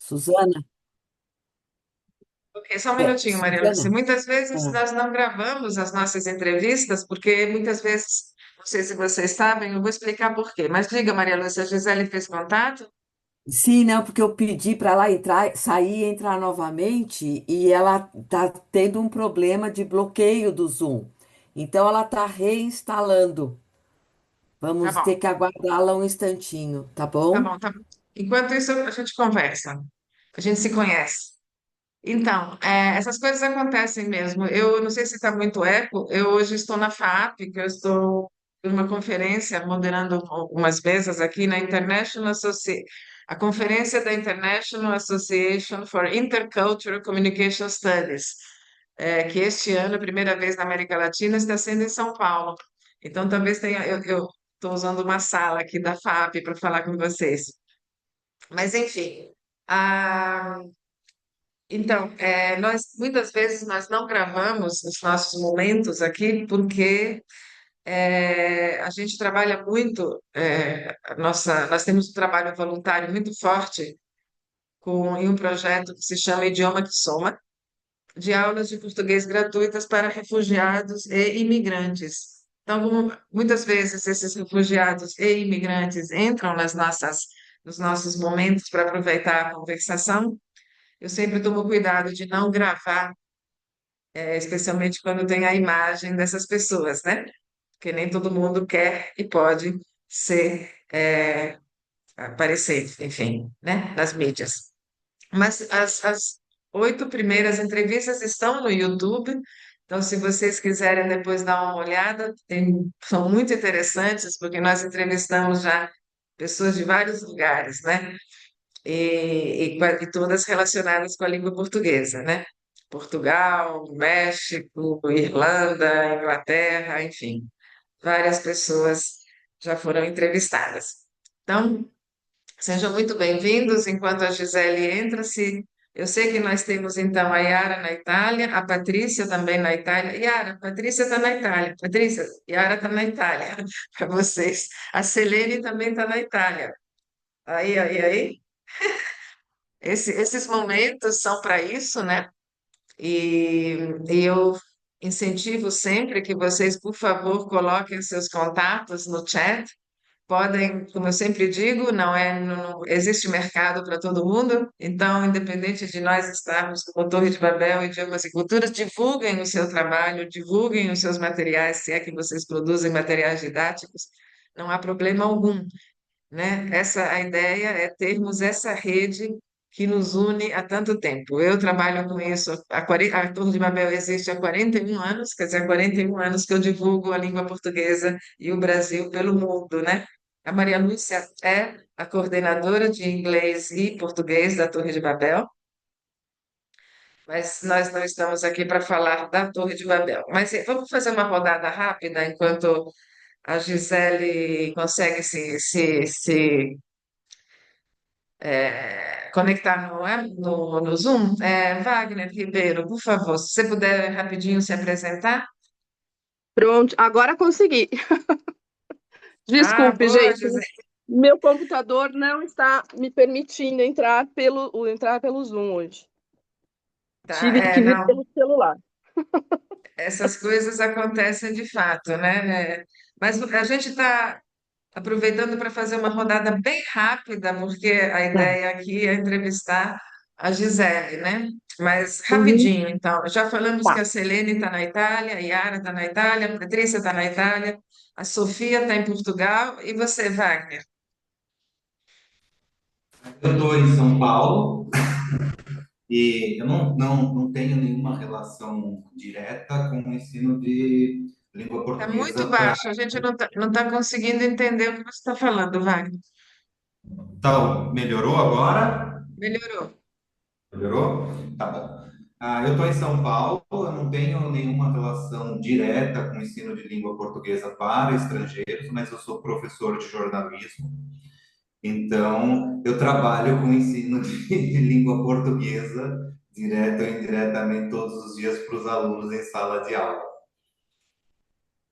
Suzana? Ok, só um É, minutinho, Maria Lúcia. Suzana? Muitas vezes Ah, nós não gravamos as nossas entrevistas, porque muitas vezes, não sei se vocês sabem, eu vou explicar por quê. Mas diga, Maria Lúcia, a Gisele fez contato? sim, não, porque eu pedi para ela entrar, sair e entrar novamente e ela tá tendo um problema de bloqueio do Zoom. Então ela tá reinstalando. Tá Vamos ter bom, que aguardá-la um instantinho, tá tá bom? bom, tá bom. Enquanto isso, a gente conversa, a gente se conhece. Então, essas coisas acontecem mesmo. Eu não sei se está muito eco, eu hoje estou na FAP, que eu estou em uma conferência moderando algumas mesas aqui na a conferência da International Association for Intercultural Communication Studies, que este ano, primeira vez na América Latina, está sendo em São Paulo. Então, talvez tenha, eu estou usando uma sala aqui da FAP para falar com vocês. Mas, enfim. A, então, nós muitas vezes nós não gravamos os nossos momentos aqui porque a gente trabalha muito, nós temos um trabalho voluntário muito forte em um projeto que se chama Idioma que Soma, de aulas de português gratuitas para refugiados e imigrantes. Então, muitas vezes esses refugiados e imigrantes entram nos nossos momentos para aproveitar a conversação, eu sempre tomo cuidado de não gravar especialmente quando tem a imagem dessas pessoas, né? Porque nem todo mundo quer e pode aparecer, enfim, né? Nas mídias. Mas as 8 primeiras entrevistas estão no YouTube, então se vocês quiserem depois dar uma olhada, são muito interessantes, porque nós entrevistamos já pessoas de vários lugares, né? E todas relacionadas com a língua portuguesa, né? Portugal, México, Irlanda, Inglaterra, enfim, várias pessoas já foram entrevistadas. Então, sejam muito bem-vindos. Enquanto a Gisele entra, se eu sei que nós temos então a Yara na Itália, a Patrícia também na Itália. Yara, Patrícia está na Itália. Patrícia, Yara está na Itália, para vocês. A Selene também está na Itália. Aí. Esses momentos são para isso, né? E, e eu incentivo sempre que vocês, por favor, coloquem seus contatos no chat. Podem, como eu sempre digo, não existe mercado para todo mundo, então, independente de nós estarmos com o Torre de Babel, Idiomas e Culturas, divulguem o seu trabalho, divulguem os seus materiais, se é que vocês produzem materiais didáticos, não há problema algum, né? A ideia é termos essa rede que nos une há tanto tempo. Eu trabalho com isso a Torre de Babel existe há 41 anos, quer dizer, há 41 anos que eu divulgo a língua portuguesa e o Brasil pelo mundo, né? A Maria Lúcia é a coordenadora de inglês e português da Torre de Babel, mas nós não estamos aqui para falar da Torre de Babel. Mas vamos fazer uma rodada rápida enquanto a Gisele consegue se conectar no Zoom. Wagner Ribeiro, por favor, se você puder rapidinho se apresentar. Pronto, agora consegui. Ah, Desculpe, boa, gente. Gisele. Meu computador não está me permitindo entrar pelo Zoom hoje. Tá, Tive que vir não, pelo celular. essas coisas acontecem de fato, né? Mas a gente está aproveitando para fazer uma rodada bem rápida, porque a Tá. ideia aqui é entrevistar a Gisele, né? Mas Uhum. rapidinho, então. Já falamos que Tá. a Selene está na Itália, a Yara está na Itália, a Patrícia está na Itália, a Sofia está em Portugal, e você, Wagner? Eu estou em São Paulo e eu não tenho nenhuma relação direta com o ensino de língua Está muito portuguesa para. baixo, a gente não tá conseguindo entender o que você está falando, Wagner. Então, melhorou agora? Melhorou. Melhorou? Tá bom. Eu estou em São Paulo, eu não tenho nenhuma relação direta com o ensino de língua portuguesa para estrangeiros, mas eu sou professor de jornalismo. Então, eu trabalho com o ensino de língua portuguesa, direto ou indiretamente, todos os dias para os alunos em sala de aula.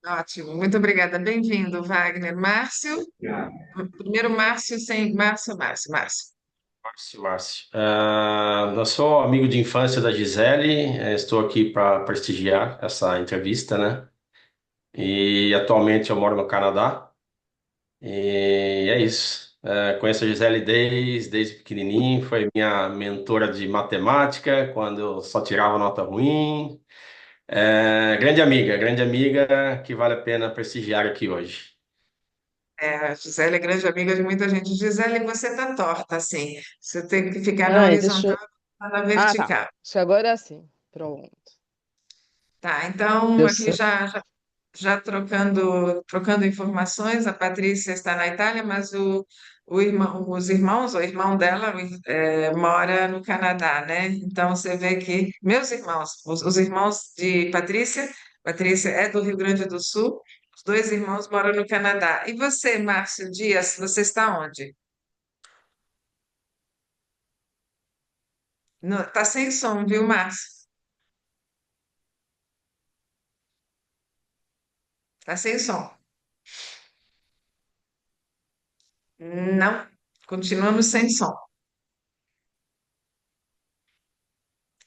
Ótimo, muito obrigada. Bem-vindo, Wagner. Márcio? Já. Primeiro Márcio sem Márcio. Márcio. Eu sou amigo de infância da Gisele, estou aqui para prestigiar essa entrevista, né? E atualmente eu moro no Canadá, e é isso. Conheço a Gisele desde pequenininho, foi minha mentora de matemática, quando eu só tirava nota ruim. Grande amiga que vale a pena prestigiar aqui hoje. A Gisele é grande amiga de muita gente. Gisele, você tá torta, assim. Você tem que ficar na Ai, deixa horizontal, eu. tá na Ah, tá. vertical. Acho que agora é assim. Pronto. Tá, então Deu aqui certo. já trocando informações, a Patrícia está na Itália, mas os irmãos, o irmão dela, mora no Canadá, né? Então você vê que meus irmãos, os irmãos de Patrícia, Patrícia é do Rio Grande do Sul, os dois irmãos moram no Canadá. E você, Márcio Dias, você está onde? Tá sem som, viu, Márcio? Tá sem som. Não, continuamos sem som.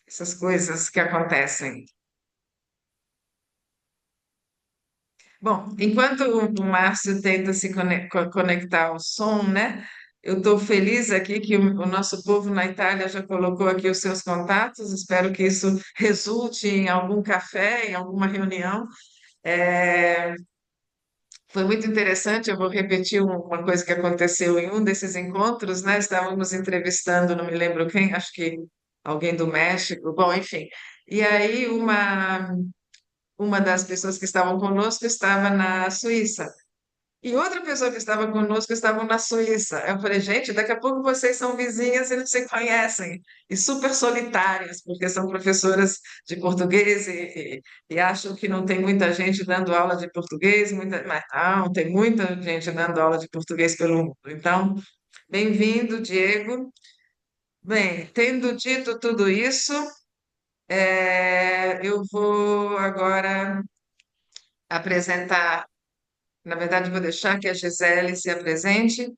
Essas coisas que acontecem. Bom, enquanto o Márcio tenta se conectar ao som, né? Eu estou feliz aqui que o nosso povo na Itália já colocou aqui os seus contatos. Espero que isso resulte em algum café, em alguma reunião. É, foi muito interessante. Eu vou repetir uma coisa que aconteceu em um desses encontros, né? Estávamos entrevistando, não me lembro quem, acho que alguém do México. Bom, enfim. E aí uma das pessoas que estavam conosco estava na Suíça. E outra pessoa que estava conosco estava na Suíça. Eu falei, gente, daqui a pouco vocês são vizinhas e não se conhecem. E super solitárias, porque são professoras de português e acham que não tem muita gente dando aula de português, mas não, tem muita gente dando aula de português pelo mundo. Então, bem-vindo, Diego. Bem, tendo dito tudo isso, eu vou agora apresentar. Na verdade, vou deixar que a Gisele se apresente,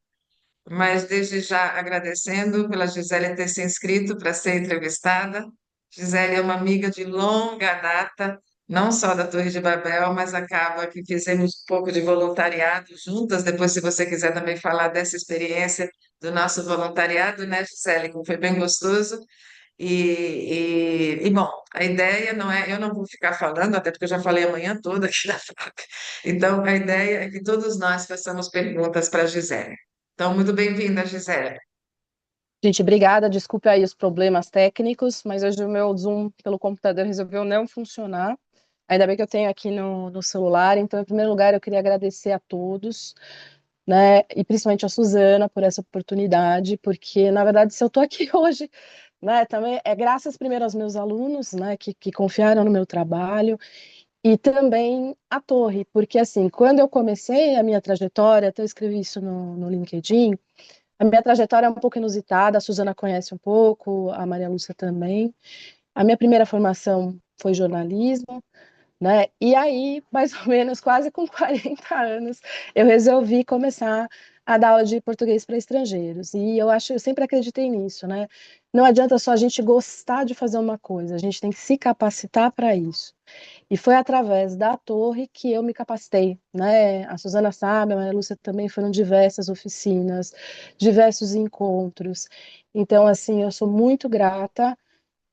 mas desde já agradecendo pela Gisele ter se inscrito para ser entrevistada. Gisele é uma amiga de longa data, não só da Torre de Babel, mas acaba que fizemos um pouco de voluntariado juntas. Depois, se você quiser também falar dessa experiência do nosso voluntariado, né, Gisele, que foi bem gostoso. Bom, a ideia não é, eu não vou ficar falando, até porque eu já falei a manhã toda aqui na FAP. Então, a ideia é que todos nós façamos perguntas para a Gisele. Então, muito bem-vinda, Gisele. Gente, obrigada. Desculpe aí os problemas técnicos, mas hoje o meu Zoom pelo computador resolveu não funcionar. Ainda bem que eu tenho aqui no celular. Então, em primeiro lugar, eu queria agradecer a todos, né? E principalmente a Suzana por essa oportunidade, porque, na verdade, se eu estou aqui hoje, né, também é graças primeiro aos meus alunos, né, que confiaram no meu trabalho, e também a Torre, porque, assim, quando eu comecei a minha trajetória, até eu escrevi isso no LinkedIn. A minha trajetória é um pouco inusitada, a Suzana conhece um pouco, a Maria Lúcia também. A minha primeira formação foi jornalismo, né? E aí, mais ou menos, quase com 40 anos, eu resolvi começar a dar aula de português para estrangeiros. E eu sempre acreditei nisso, né? Não adianta só a gente gostar de fazer uma coisa, a gente tem que se capacitar para isso. E foi através da Torre que eu me capacitei, né? A Suzana sabe, a Maria Lúcia também foram diversas oficinas, diversos encontros. Então, assim, eu sou muito grata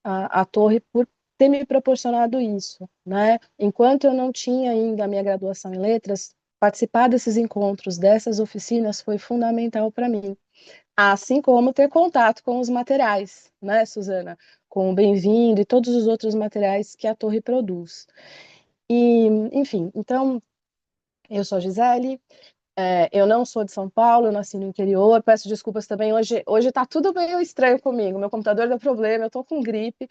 à Torre por ter me proporcionado isso, né? Enquanto eu não tinha ainda a minha graduação em letras, participar desses encontros, dessas oficinas, foi fundamental para mim. Assim como ter contato com os materiais, né, Suzana? Com o Bem-vindo e todos os outros materiais que a Torre produz. E, enfim, então, eu sou a Gisele, eu não sou de São Paulo, eu nasci no interior, peço desculpas também, hoje tá tudo meio estranho comigo, meu computador deu problema, eu tô com gripe,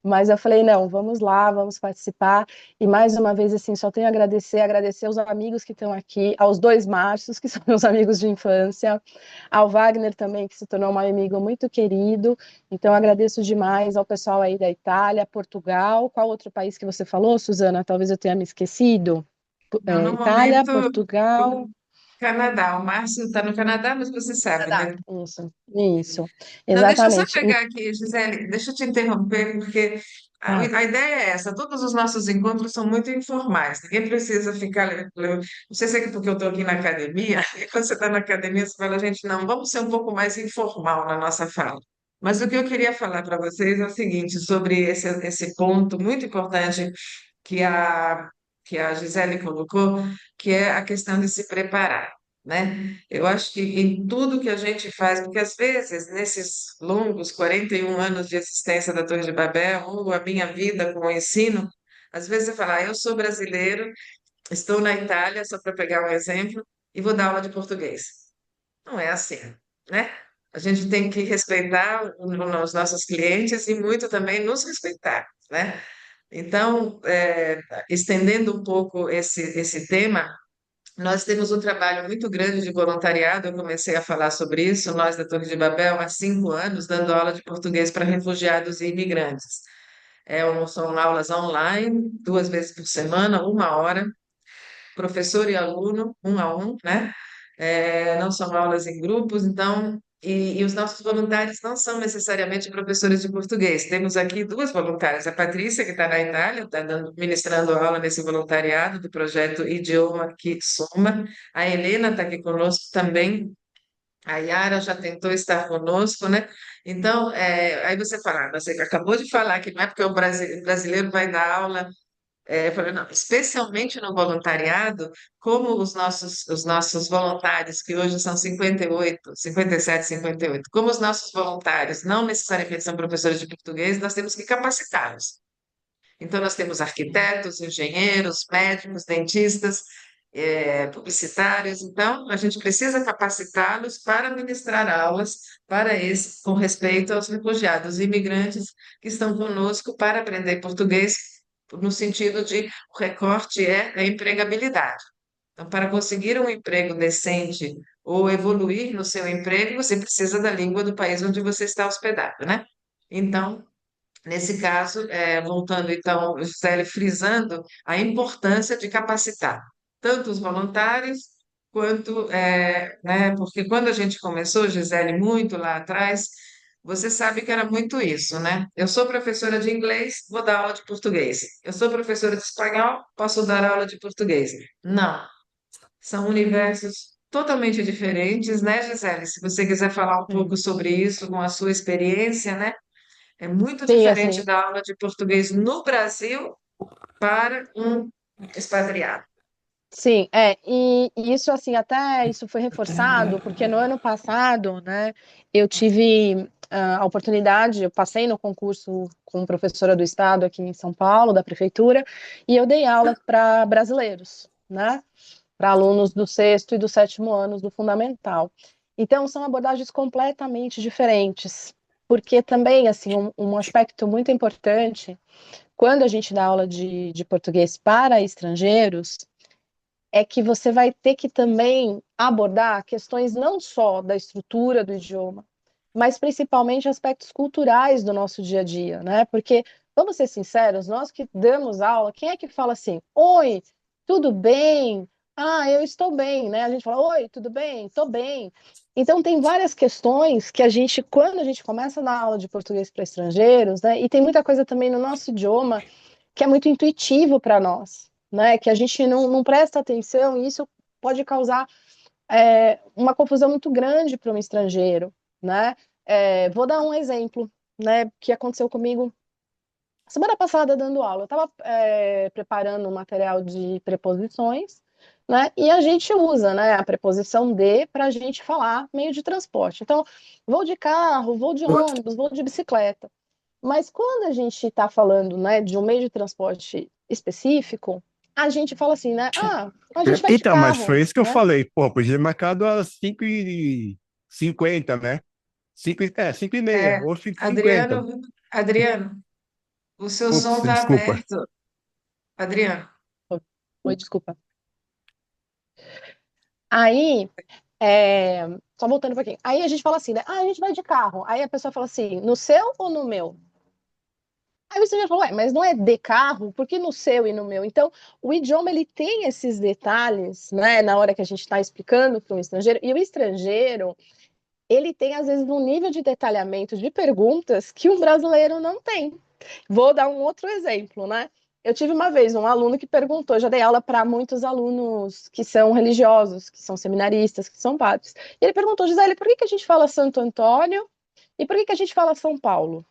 mas eu falei, não, vamos lá, vamos participar, e mais uma vez, assim, só tenho a agradecer aos amigos que estão aqui, aos dois Márcios, que são meus amigos de infância, ao Wagner também, que se tornou um amigo muito querido, então agradeço demais ao pessoal aí da Itália, Portugal, qual outro país que você falou, Suzana? Talvez eu tenha me esquecido. Não, no Itália, momento, Portugal, Canadá. O Márcio está no Canadá, mas você sabe, Canadá. né? Isso, Não, deixa eu só exatamente. pegar aqui, Gisele, deixa eu te interromper, porque Ah, a ideia é essa. Todos os nossos encontros são muito informais. Ninguém precisa ficar. Não sei se é porque eu estou aqui na academia, e quando você está na academia, você fala, gente, não, vamos ser um pouco mais informal na nossa fala. Mas o que eu queria falar para vocês é o seguinte, sobre esse ponto muito importante que a, que a Gisele colocou, que é a questão de se preparar, né? Eu acho que em tudo que a gente faz, porque às vezes, nesses longos 41 anos de existência da Torre de Babel, ou a minha vida com o ensino, às vezes eu falo, eu sou brasileiro, estou na Itália, só para pegar um exemplo, e vou dar aula de português. Não é assim, né? A gente tem que respeitar os nossos clientes e muito também nos respeitar, né? Então, estendendo um pouco esse tema, nós temos um trabalho muito grande de voluntariado. Eu comecei a falar sobre isso, nós da Torre de Babel, há 5 anos, dando aula de português para refugiados e imigrantes. São aulas online, 2 vezes por semana, 1 hora, professor e aluno, 1 a 1, né? Não são aulas em grupos, então, e os nossos voluntários não são necessariamente professores de português. Temos aqui duas voluntárias, a Patrícia, que está na Itália, está ministrando aula nesse voluntariado do projeto Idioma que Soma. A Helena está aqui conosco também. A Yara já tentou estar conosco, né? Então, aí você fala, você acabou de falar que não é porque o brasileiro vai dar aula eu falei, não, especialmente no voluntariado, como os nossos voluntários, que hoje são 58, 57, 58, como os nossos voluntários não necessariamente são professores de português, nós temos que capacitá-los. Então, nós temos arquitetos, engenheiros, médicos, dentistas, publicitários. Então, a gente precisa capacitá-los para ministrar aulas para esse, com respeito aos refugiados e imigrantes que estão conosco para aprender português, no sentido de o recorte é a empregabilidade. Então, para conseguir um emprego decente ou evoluir no seu emprego, você precisa da língua do país onde você está hospedado, né? Então, nesse caso, voltando então, Gisele, frisando a importância de capacitar tanto os voluntários quanto, né, porque quando a gente começou, Gisele, muito lá atrás, você sabe que era muito isso, né? Eu sou professora de inglês, vou dar aula de português. Eu sou professora de espanhol, posso dar aula de português. Não, são universos totalmente diferentes, né, Gisele? Se você quiser falar um sim. pouco sobre isso, com a sua experiência, né? É muito Sim, diferente assim, da aula de português no Brasil para um expatriado. sim, e isso assim, até isso foi reforçado, porque no ano passado, né, eu tive a oportunidade, eu passei no concurso como professora do estado aqui em São Paulo, da prefeitura, e eu dei aula para brasileiros, né, para alunos do sexto e do sétimo anos do fundamental. Então, são abordagens completamente diferentes, porque também, assim, um aspecto muito importante, quando a gente dá aula de português para estrangeiros, é que você vai ter que também abordar questões não só da estrutura do idioma, mas principalmente aspectos culturais do nosso dia a dia, né? Porque, vamos ser sinceros, nós que damos aula, quem é que fala assim, oi, tudo bem? Ah, eu estou bem, né? A gente fala, oi, tudo bem? Estou bem. Então, tem várias questões que a gente, quando a gente começa a dar aula de português para estrangeiros, né? E tem muita coisa também no nosso idioma que é muito intuitivo para nós, né? Que a gente não presta atenção e isso pode causar uma confusão muito grande para um estrangeiro, né? Vou dar um exemplo, né? Que aconteceu comigo semana passada dando aula. Eu estava preparando um material de preposições, né? E a gente usa, né, a preposição de para a gente falar meio de transporte. Então, vou de carro, vou de ônibus, vou de bicicleta. Mas quando a gente está falando, né, de um meio de transporte específico, a gente fala assim, né? Ah, a gente vai de Então, mas carro, foi isso que eu né? falei. Pô, podia ter marcado às 5h50, né? 5h30 É, ou 5h50. Adriano, o seu som Ups, está desculpa. aberto. Adriano, Oi, desculpa. Aí, é, só voltando um pouquinho. Aí a gente fala assim, né? Ah, a gente vai de carro. Aí a pessoa fala assim, no seu ou no meu? Aí você já falou, ué, mas não é de carro? Por que no seu e no meu? Então, o idioma, ele tem esses detalhes, né, na hora que a gente está explicando para um estrangeiro, e o estrangeiro, ele tem, às vezes, um nível de detalhamento de perguntas que um brasileiro não tem. Vou dar um outro exemplo, né? Eu tive uma vez um aluno que perguntou, já dei aula para muitos alunos que são religiosos, que são seminaristas, que são padres. E ele perguntou, Gisele, por que que a gente fala Santo Antônio e por que que a gente fala São Paulo?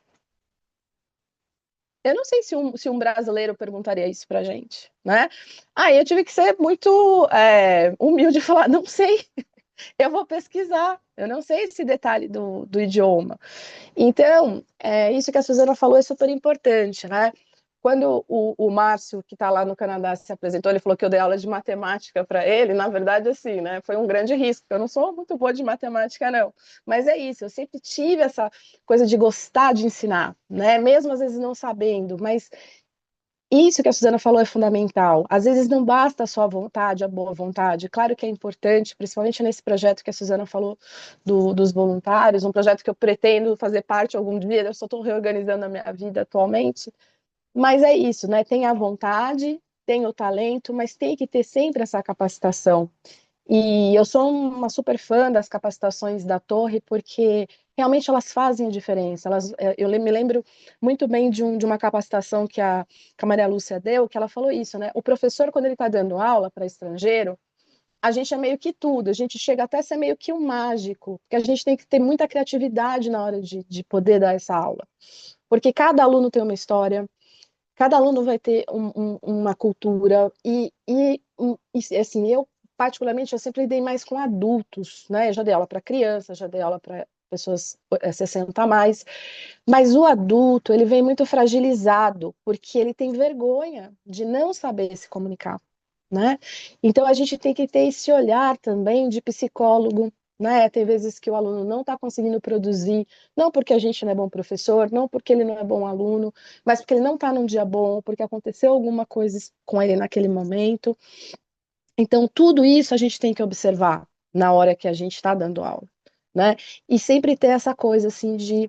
Eu não sei se um brasileiro perguntaria isso pra gente, né? Aí eu tive que ser muito humilde e falar, não sei, eu vou pesquisar, eu não sei esse detalhe do idioma. Então, isso que a Suzana falou é super importante, né? Quando o Márcio, que está lá no Canadá, se apresentou, ele falou que eu dei aula de matemática para ele. Na verdade, assim, né? Foi um grande risco. Eu não sou muito boa de matemática, não. Mas é isso, eu sempre tive essa coisa de gostar de ensinar, né? Mesmo às vezes não sabendo, mas isso que a Suzana falou é fundamental. Às vezes não basta só a vontade, a boa vontade. Claro que é importante, principalmente nesse projeto que a Suzana falou dos voluntários, um projeto que eu pretendo fazer parte algum dia, eu só estou reorganizando a minha vida atualmente. Mas é isso, né? Tem a vontade, tem o talento, mas tem que ter sempre essa capacitação. E eu sou uma super fã das capacitações da Torre, porque realmente elas fazem a diferença. Me lembro muito bem de uma capacitação que a Maria Lúcia deu, que ela falou isso, né? O professor, quando ele está dando aula para estrangeiro, a gente é meio que tudo, a gente chega até a ser meio que um mágico, porque a gente tem que ter muita criatividade na hora de poder dar essa aula. Porque cada aluno tem uma história, cada aluno vai ter uma cultura assim, eu particularmente eu sempre lidei mais com adultos, né? Eu já dei aula para crianças, já dei aula para pessoas 60 a mais, mas o adulto, ele vem muito fragilizado, porque ele tem vergonha de não saber se comunicar, né? Então a gente tem que ter esse olhar também de psicólogo, né? Tem vezes que o aluno não está conseguindo produzir, não porque a gente não é bom professor, não porque ele não é bom aluno, mas porque ele não está num dia bom, porque aconteceu alguma coisa com ele naquele momento. Então, tudo isso a gente tem que observar na hora que a gente está dando aula, né? E sempre ter essa coisa assim de.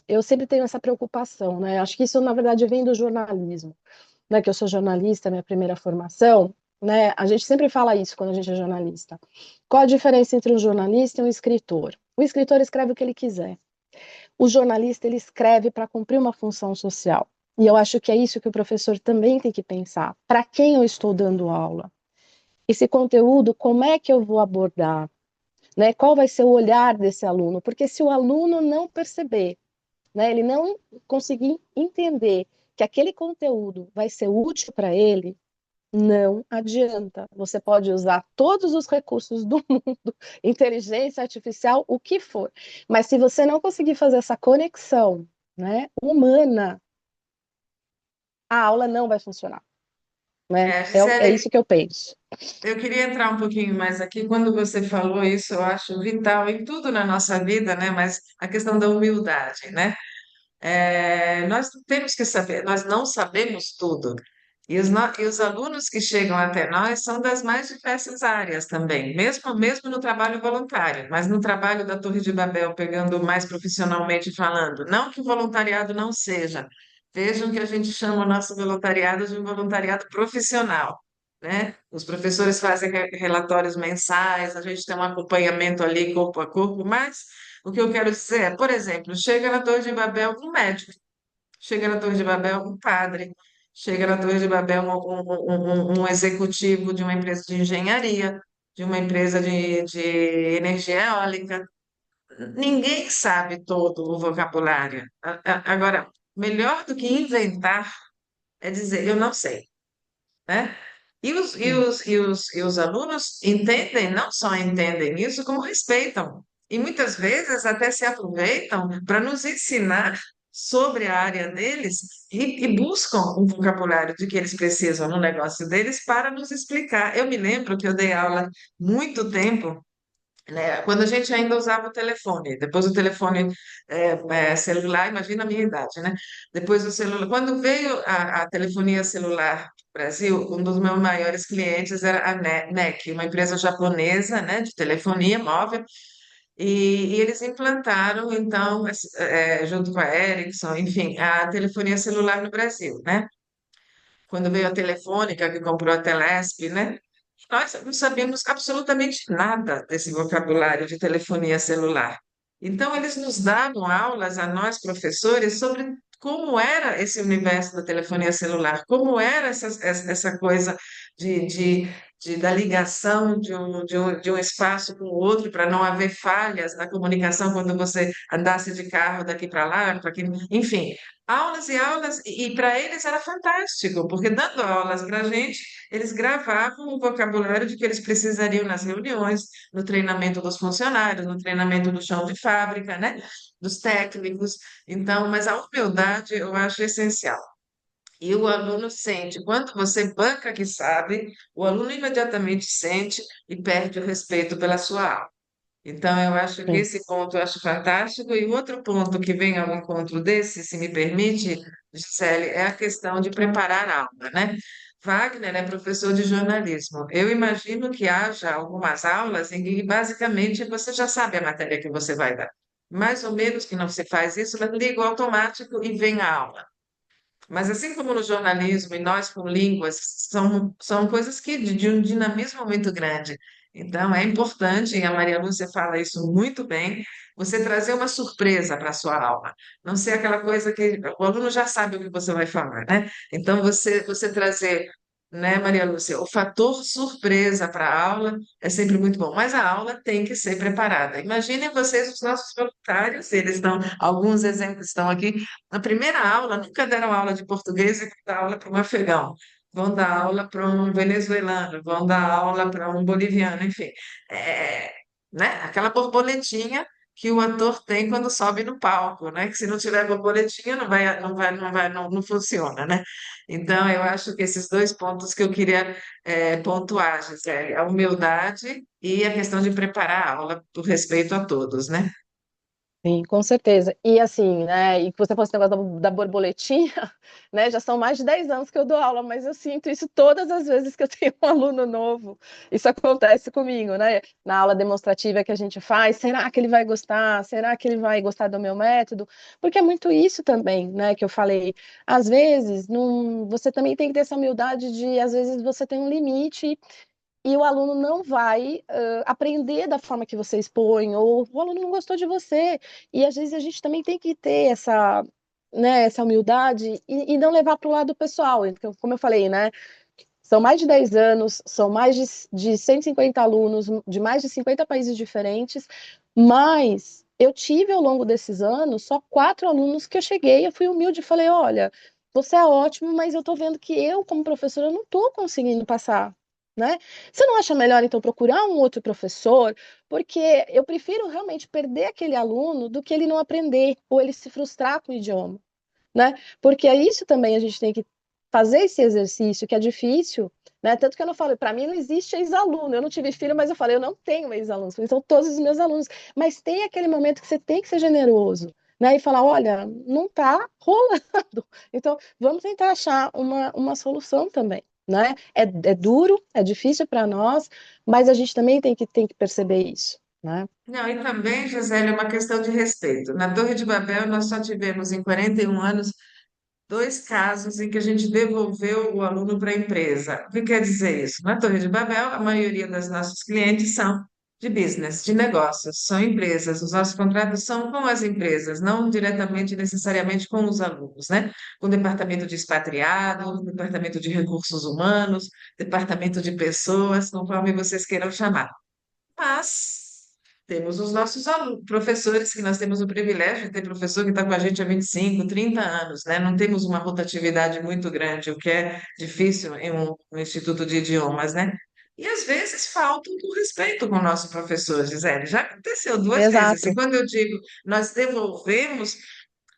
Eu sempre tenho essa preocupação, né? Acho que isso, na verdade, vem do jornalismo, né? Que eu sou jornalista, minha primeira formação, né? A gente sempre fala isso quando a gente é jornalista. Qual a diferença entre um jornalista e um escritor? O escritor escreve o que ele quiser. O jornalista, ele escreve para cumprir uma função social. E eu acho que é isso que o professor também tem que pensar. Para quem eu estou dando aula? Esse conteúdo, como é que eu vou abordar? Né? Qual vai ser o olhar desse aluno? Porque se o aluno não perceber, né, ele não conseguir entender que aquele conteúdo vai ser útil para ele, não adianta. Você pode usar todos os recursos do mundo, inteligência artificial, o que for. Mas se você não conseguir fazer essa conexão, né, humana, a aula não vai funcionar. Né? É Gisele, isso que eu penso. eu queria entrar um pouquinho mais aqui. Quando você falou isso, eu acho vital em tudo na nossa vida, né? Mas a questão da humildade, né? Nós temos que saber, nós não sabemos tudo. E os alunos que chegam até nós são das mais diversas áreas também, mesmo no trabalho voluntário, mas no trabalho da Torre de Babel, pegando mais profissionalmente falando. Não que o voluntariado não seja. Vejam que a gente chama o nosso voluntariado de um voluntariado profissional, né? Os professores fazem relatórios mensais, a gente tem um acompanhamento ali corpo a corpo, mas o que eu quero dizer é, por exemplo, chega na Torre de Babel um médico, chega na Torre de Babel um padre, chega na Torre de Babel um executivo de uma empresa de engenharia, de uma empresa de energia eólica. Ninguém sabe todo o vocabulário. Agora, melhor do que inventar é dizer, eu não sei, né? E os alunos entendem, não só entendem isso, como respeitam. E muitas vezes até se aproveitam para nos ensinar sobre a área deles e buscam um vocabulário de que eles precisam no negócio deles para nos explicar. Eu me lembro que eu dei aula muito tempo, né, quando a gente ainda usava o telefone, depois o telefone celular, imagina a minha idade, né? Depois o celular, quando veio a telefonia celular no Brasil, um dos meus maiores clientes era a NEC, uma empresa japonesa, né, de telefonia móvel, E eles implantaram, então, junto com a Ericsson, enfim, a telefonia celular no Brasil, né? Quando veio a Telefônica, que comprou a Telesp, né? Nós não sabíamos absolutamente nada desse vocabulário de telefonia celular. Então, eles nos davam aulas a nós, professores, sobre como era esse universo da telefonia celular, como era essa coisa de, de, da ligação de um espaço com o outro, para não haver falhas na comunicação quando você andasse de carro daqui para lá, para aqui, enfim. Aulas e aulas, e para eles era fantástico, porque dando aulas para a gente, eles gravavam o vocabulário de que eles precisariam nas reuniões, no treinamento dos funcionários, no treinamento do chão de fábrica, né? Dos técnicos. Então, mas a humildade eu acho essencial. E o aluno sente, quando você banca que sabe, o aluno imediatamente sente e perde o respeito pela sua aula. Então, eu acho que Sim. esse ponto eu acho fantástico. E o outro ponto que vem ao encontro desse, se me permite, Gisele, é a questão de preparar a aula, né? Wagner é professor de jornalismo. Eu imagino que haja algumas aulas em que, basicamente, você já sabe a matéria que você vai dar. Mais ou menos que não se faz isso, mas liga o automático e vem a aula. Mas assim como no jornalismo e nós com línguas, são coisas que de um dinamismo muito grande. Então, é importante, e a Maria Lúcia fala isso muito bem, você trazer uma surpresa para a sua aula. Não ser aquela coisa que o aluno já sabe o que você vai falar, né? Então, você trazer, né, Maria Lúcia, o fator surpresa para a aula é sempre muito bom, mas a aula tem que ser preparada. Imaginem vocês, os nossos voluntários, eles estão, alguns exemplos estão aqui, na primeira aula, nunca deram aula de português e vão dar aula para um afegão, vão dar aula para um venezuelano, vão dar aula para um boliviano, enfim. É, né? Aquela borboletinha que o ator tem quando sobe no palco, né? Que se não tiver borboletinha, não funciona, né? Então, eu acho que esses dois pontos que eu queria pontuar, Gisele, a humildade e a questão de preparar a aula do respeito a todos, né? Sim, com certeza. E assim, né, e que você falou esse negócio da borboletinha, né, já são mais de 10 anos que eu dou aula, mas eu sinto isso todas as vezes que eu tenho um aluno novo. Isso acontece comigo, né? Na aula demonstrativa que a gente faz, será que ele vai gostar? Será que ele vai gostar do meu método? Porque é muito isso também, né, que eu falei. Às vezes, não, você também tem que ter essa humildade de, às vezes, você tem um limite e o aluno não vai aprender da forma que você expõe, ou o aluno não gostou de você. E às vezes a gente também tem que ter essa, né, essa humildade e não levar para o lado pessoal. Então, como eu falei, né, são mais de 10 anos, são mais de 150 alunos, de mais de 50 países diferentes, mas eu tive ao longo desses anos só 4 alunos que eu cheguei, eu fui humilde e falei, olha, você é ótimo, mas eu estou vendo que eu, como professora, não estou conseguindo passar, né? Você não acha melhor, então, procurar um outro professor? Porque eu prefiro realmente perder aquele aluno do que ele não aprender, ou ele se frustrar com o idioma, né? Porque é isso também a gente tem que fazer esse exercício, que é difícil, né? Tanto que eu não falo, para mim não existe ex-aluno. Eu não tive filho, mas eu falei, eu não tenho ex-alunos, são todos os meus alunos. Mas tem aquele momento que você tem que ser generoso, né? E falar, olha, não tá rolando. Então, vamos tentar achar uma solução também. Né? É duro, é difícil para nós, mas a gente também tem que perceber isso, né? Não, e também, Gisele, é uma questão de respeito. Na Torre de Babel, nós só tivemos, em 41 anos, dois casos em que a gente devolveu o aluno para a empresa. O que quer dizer isso? Na Torre de Babel, a maioria dos nossos clientes são de business, de negócios, são empresas. Os nossos contratos são com as empresas, não diretamente, necessariamente com os alunos, né? Com o departamento de expatriado, departamento de recursos humanos, departamento de pessoas, conforme vocês queiram chamar. Mas temos os nossos alunos, professores, que nós temos o privilégio de ter professor que está com a gente há 25, 30 anos, né? Não temos uma rotatividade muito grande, o que é difícil em um instituto de idiomas, né? E às vezes falta o respeito com o nosso professor, Gisele. Já aconteceu duas vezes. E Exato. quando eu digo nós devolvemos,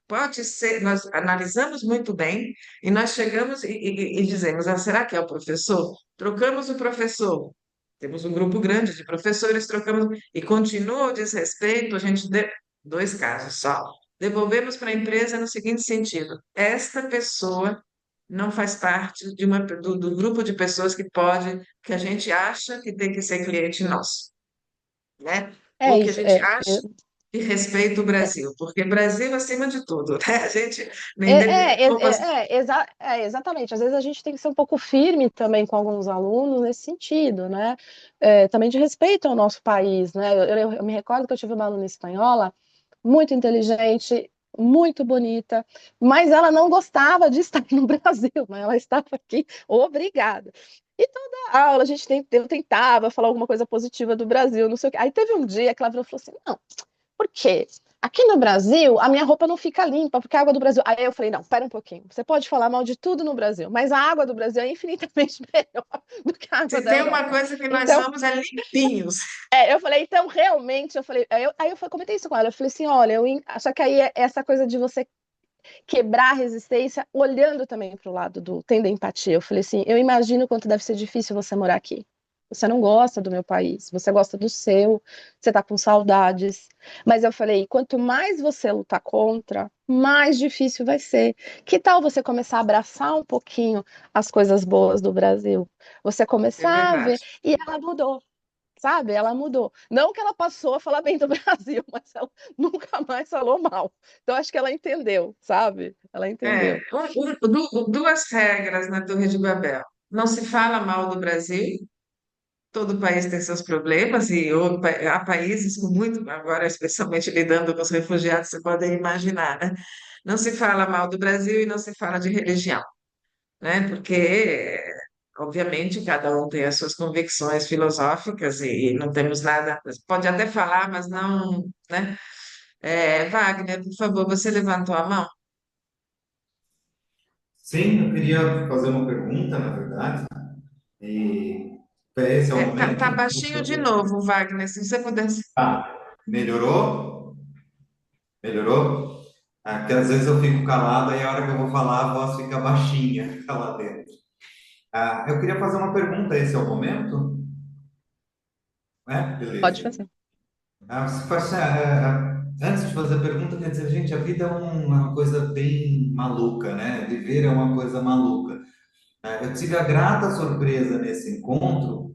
pode ser, nós analisamos muito bem e nós chegamos e dizemos: ah, será que é o professor? Trocamos o professor. Temos um grupo grande de professores, trocamos e continua o desrespeito. A gente dois casos só. Devolvemos para a empresa no seguinte sentido: esta pessoa não faz parte do grupo de pessoas que a gente acha que tem que ser cliente nosso, né? É o que a isso, gente acha e respeita o Brasil, porque Brasil acima de tudo, né? A gente nem como exatamente. Às vezes a gente tem que ser um pouco firme também com alguns alunos nesse sentido, né? Também de respeito ao nosso país, né? Eu me recordo que eu tive uma aluna espanhola muito inteligente, muito bonita, mas ela não gostava de estar no Brasil, né? Ela estava aqui obrigada. E toda aula eu tentava falar alguma coisa positiva do Brasil, não sei o quê. Aí teve um dia que ela virou e falou assim: não, por quê? Aqui no Brasil, a minha roupa não fica limpa, porque a água do Brasil. Aí eu falei: não, pera um pouquinho. Você pode falar mal de tudo no Brasil, mas a água do Brasil é infinitamente melhor do que a água se da tem uma Europa. coisa que nós Então, somos é limpinhos. eu falei: então, realmente, comentei isso com ela. Eu falei assim: olha, só que aí é essa coisa de você quebrar a resistência, olhando também para o lado tendo empatia. Eu falei assim: eu imagino quanto deve ser difícil você morar aqui. Você não gosta do meu país, você gosta do seu, você tá com saudades. Mas eu falei: quanto mais você lutar contra, mais difícil vai ser. Que tal você começar a abraçar um pouquinho as coisas boas do Brasil? Você É começar a verdade. ver. E ela mudou. Sabe? Ela mudou. Não que ela passou a falar bem do Brasil, mas ela nunca mais falou mal. Então acho que ela entendeu, sabe? Ela entendeu. Duas regras na Torre de Babel. Não se fala mal do Brasil, todo país tem seus problemas, e há países com muito, agora especialmente lidando com os refugiados, você pode imaginar, né? Não se fala mal do Brasil e não se fala de religião, né? Porque, obviamente, cada um tem as suas convicções filosóficas e não temos nada. Pode até falar, mas não, né? Wagner, por favor, você levantou a mão? Sim, eu queria fazer uma pergunta, na verdade, e esse é o Tá momento. baixinho de novo, Wagner, se você pudesse. Melhorou? Melhorou? Porque às vezes eu fico calado e a hora que eu vou falar a voz fica baixinha, fica lá dentro. Eu queria fazer uma pergunta, esse é o momento? Pode Beleza. fazer. Se faz, antes de fazer a pergunta, quer dizer, gente, a vida é uma coisa bem maluca, né? Viver é uma coisa maluca. Eu tive a grata surpresa nesse encontro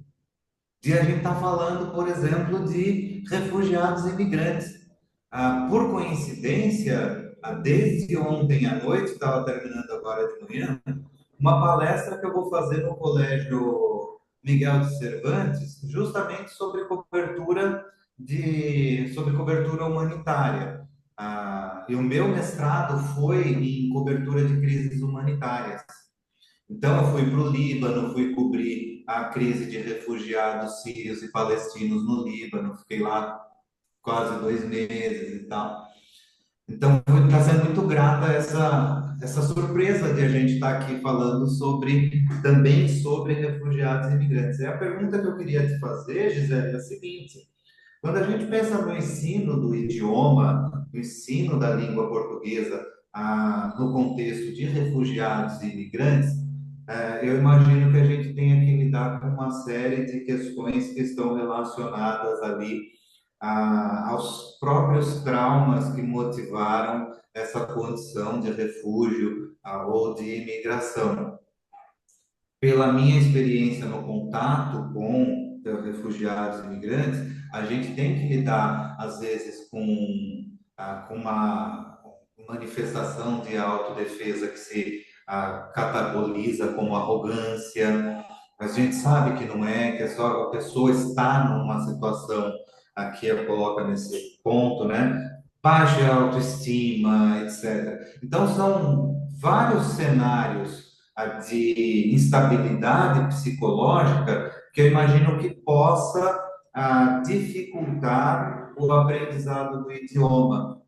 de a gente estar falando, por exemplo, de refugiados e imigrantes. Por coincidência, desde ontem à noite, estava terminando agora de manhã, uma palestra que eu vou fazer no Colégio Miguel de Cervantes, justamente sobre cobertura humanitária. E o meu mestrado foi em cobertura de crises humanitárias. Então, eu fui para o Líbano, fui cobrir a crise de refugiados sírios e palestinos no Líbano, fiquei lá quase 2 meses e tal. Então, está sendo muito grata essa surpresa de a gente estar aqui falando também sobre refugiados e imigrantes. A pergunta que eu queria te fazer, Gisele, é a seguinte: quando a gente pensa no ensino do idioma, no ensino da língua portuguesa, no contexto de refugiados e imigrantes, eu imagino que a gente tenha que lidar com uma série de questões que estão relacionadas ali aos próprios traumas que motivaram essa condição de refúgio ou de imigração. Pela minha experiência no contato com refugiados e imigrantes, a gente tem que lidar, às vezes, com uma manifestação de autodefesa que se categoriza como arrogância. A gente sabe que não é, que é só a pessoa está numa situação que a coloca nesse ponto, né? Baixa autoestima, etc. Então, são vários cenários de instabilidade psicológica que eu imagino que possa dificultar o aprendizado do idioma.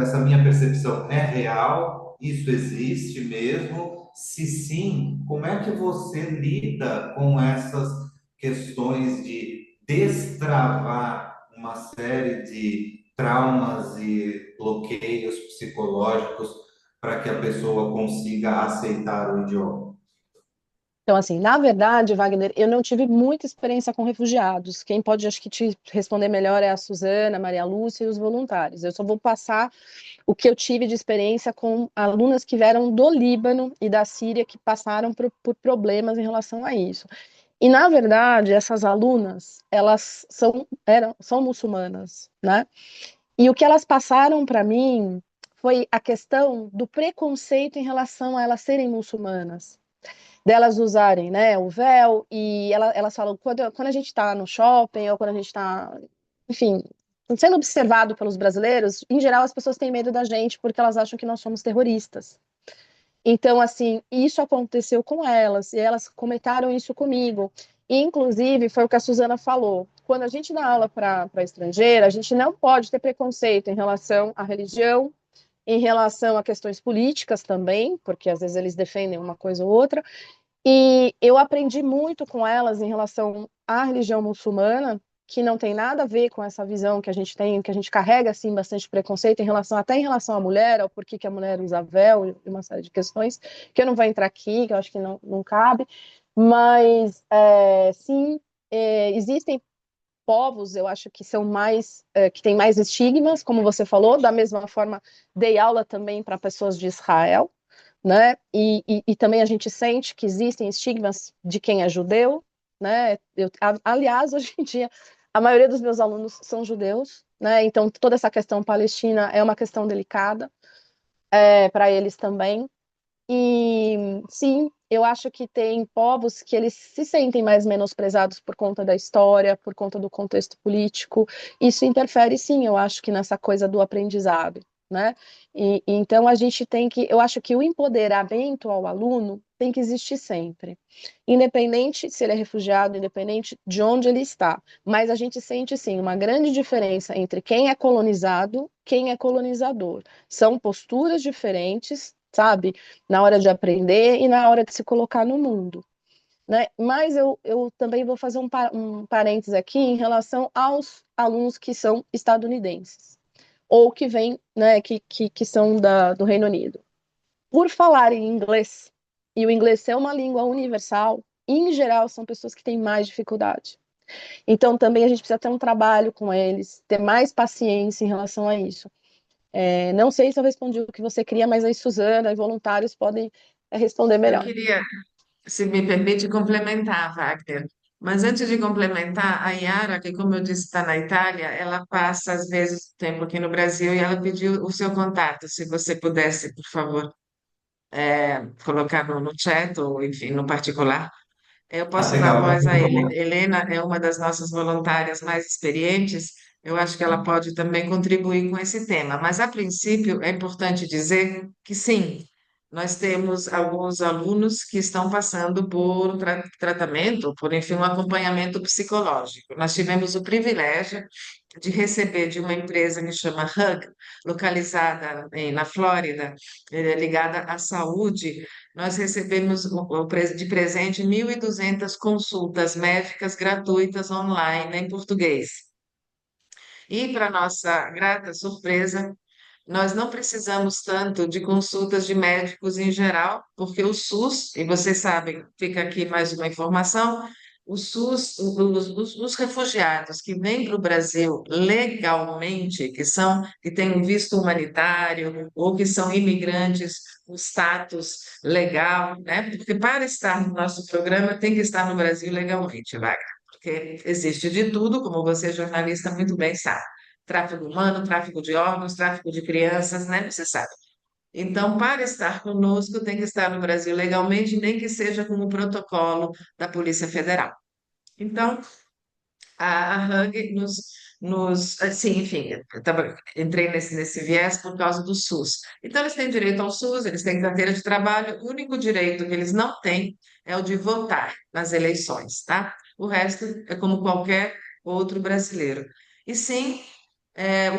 Essa minha percepção é real? Isso existe mesmo? Se sim, como é que você lida com essas questões de destravar uma série de traumas e bloqueios psicológicos para que a pessoa consiga aceitar o idioma? Então, assim, na verdade, Wagner, eu não tive muita experiência com refugiados. Quem pode, acho que, te responder melhor é a Suzana, a Maria Lúcia e os voluntários. Eu só vou passar o que eu tive de experiência com alunas que vieram do Líbano e da Síria, que passaram por problemas em relação a isso. E, na verdade, essas alunas, elas são muçulmanas, né? E o que elas passaram para mim foi a questão do preconceito em relação a elas serem muçulmanas, delas usarem, né, o véu, e elas falam, quando a gente está no shopping, ou quando a gente está, enfim, sendo observado pelos brasileiros, em geral as pessoas têm medo da gente porque elas acham que nós somos terroristas. Então, assim, isso aconteceu com elas, e elas comentaram isso comigo. E, inclusive, foi o que a Suzana falou. Quando a gente dá aula para estrangeira, a gente não pode ter preconceito em relação à religião, em relação a questões políticas também, porque às vezes eles defendem uma coisa ou outra. E eu aprendi muito com elas em relação à religião muçulmana, que não tem nada a ver com essa visão que a gente tem, que a gente carrega assim bastante preconceito em relação, até em relação à mulher, ao porquê que a mulher usa véu e uma série de questões que eu não vou entrar aqui, que eu acho que não cabe, mas sim, existem povos, eu acho que são mais, que têm mais estigmas, como você falou, da mesma forma dei aula também para pessoas de Israel, né? E também a gente sente que existem estigmas de quem é judeu, né? Aliás, hoje em dia, a maioria dos meus alunos são judeus, né? Então, toda essa questão palestina é uma questão delicada para eles também. E sim, eu acho que tem povos que eles se sentem mais menosprezados por conta da história, por conta do contexto político. Isso interfere, sim, eu acho que nessa coisa do aprendizado, né? Então a gente tem que, eu acho que o empoderamento ao aluno tem que existir sempre, independente se ele é refugiado, independente de onde ele está. Mas a gente sente sim uma grande diferença entre quem é colonizado, quem é colonizador. São posturas diferentes, sabe? Na hora de aprender e na hora de se colocar no mundo, né? Mas eu também vou fazer um parênteses aqui em relação aos alunos que são estadunidenses ou que vêm, né, que são do Reino Unido. Por falar em inglês, e o inglês ser uma língua universal, em geral são pessoas que têm mais dificuldade. Então também a gente precisa ter um trabalho com eles, ter mais paciência em relação a isso. Não sei se eu respondi o que você queria, mas aí Suzana e voluntários podem responder Eu melhor. queria, se me permite, complementar, Wagner. Mas antes de complementar, a Yara, que como eu disse, está na Itália, ela passa às vezes tempo aqui no Brasil e ela pediu o seu contato, se você pudesse, por favor, colocar no chat ou, enfim, no particular. Eu Ah, posso dar legal, voz a por ele. favor. Helena é uma das nossas voluntárias mais experientes. Eu acho que ela pode também contribuir com esse tema. Mas, a princípio, é importante dizer que sim, nós temos alguns alunos que estão passando por tratamento, por, enfim, um acompanhamento psicológico. Nós tivemos o privilégio de receber de uma empresa que chama Hug, localizada na Flórida, ligada à saúde. Nós recebemos de presente 1.200 consultas médicas gratuitas online em português. E, para nossa grata surpresa, nós não precisamos tanto de consultas de médicos em geral, porque o SUS, e vocês sabem, fica aqui mais uma informação, o SUS, os refugiados que vêm para o Brasil legalmente, que têm um visto humanitário ou que são imigrantes com status legal, né? Porque para estar no nosso programa tem que estar no Brasil legalmente, Wagner, porque existe de tudo, como você, jornalista, muito bem sabe. Tráfico humano, tráfico de órgãos, tráfico de crianças, né? Você sabe. Então, para estar conosco, tem que estar no Brasil legalmente, nem que seja com o protocolo da Polícia Federal. Então, a Hug assim, enfim, entrei nesse viés por causa do SUS. Então, eles têm direito ao SUS, eles têm carteira de trabalho, o único direito que eles não têm é o de votar nas eleições, tá? O resto é como qualquer outro brasileiro. E sim,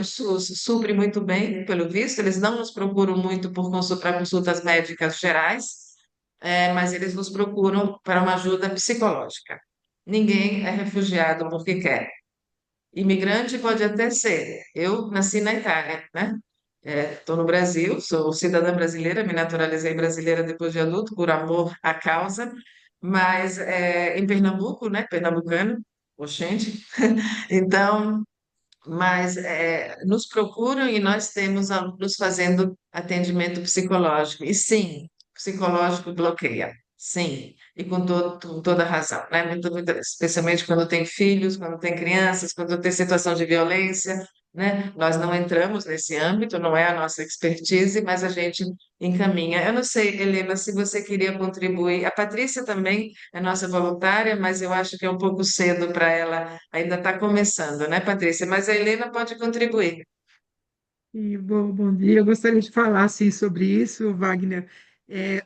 o SUS supre muito bem, pelo visto, eles não nos procuram muito para consultas médicas gerais, mas eles nos procuram para uma ajuda psicológica. Ninguém é refugiado porque quer. Imigrante pode até ser. Eu nasci na Itália, né? Estou no Brasil, sou cidadã brasileira, me naturalizei brasileira depois de adulto, por amor à causa, mas em Pernambuco, né? Pernambucano, oxente. Então, mas nos procuram e nós temos alunos fazendo atendimento psicológico. E sim, psicológico bloqueia. Sim, e com toda razão, né? Especialmente quando tem filhos, quando tem crianças, quando tem situação de violência, né? Nós não entramos nesse âmbito, não é a nossa expertise, mas a gente encaminha. Eu não sei, Helena, se você queria contribuir. A Patrícia também é nossa voluntária, mas eu acho que é um pouco cedo para ela, ainda está começando, né, Patrícia? Mas a Helena pode contribuir. E, bom dia, eu gostaria de falar assim, sobre isso, Wagner. É,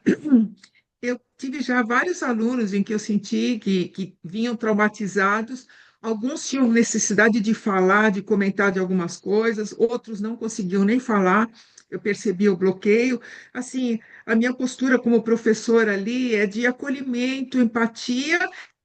eu tive já vários alunos em que eu senti que vinham traumatizados, alguns tinham necessidade de falar, de comentar de algumas coisas, outros não conseguiam nem falar, eu percebi o bloqueio. Assim, a minha postura como professora ali é de acolhimento, empatia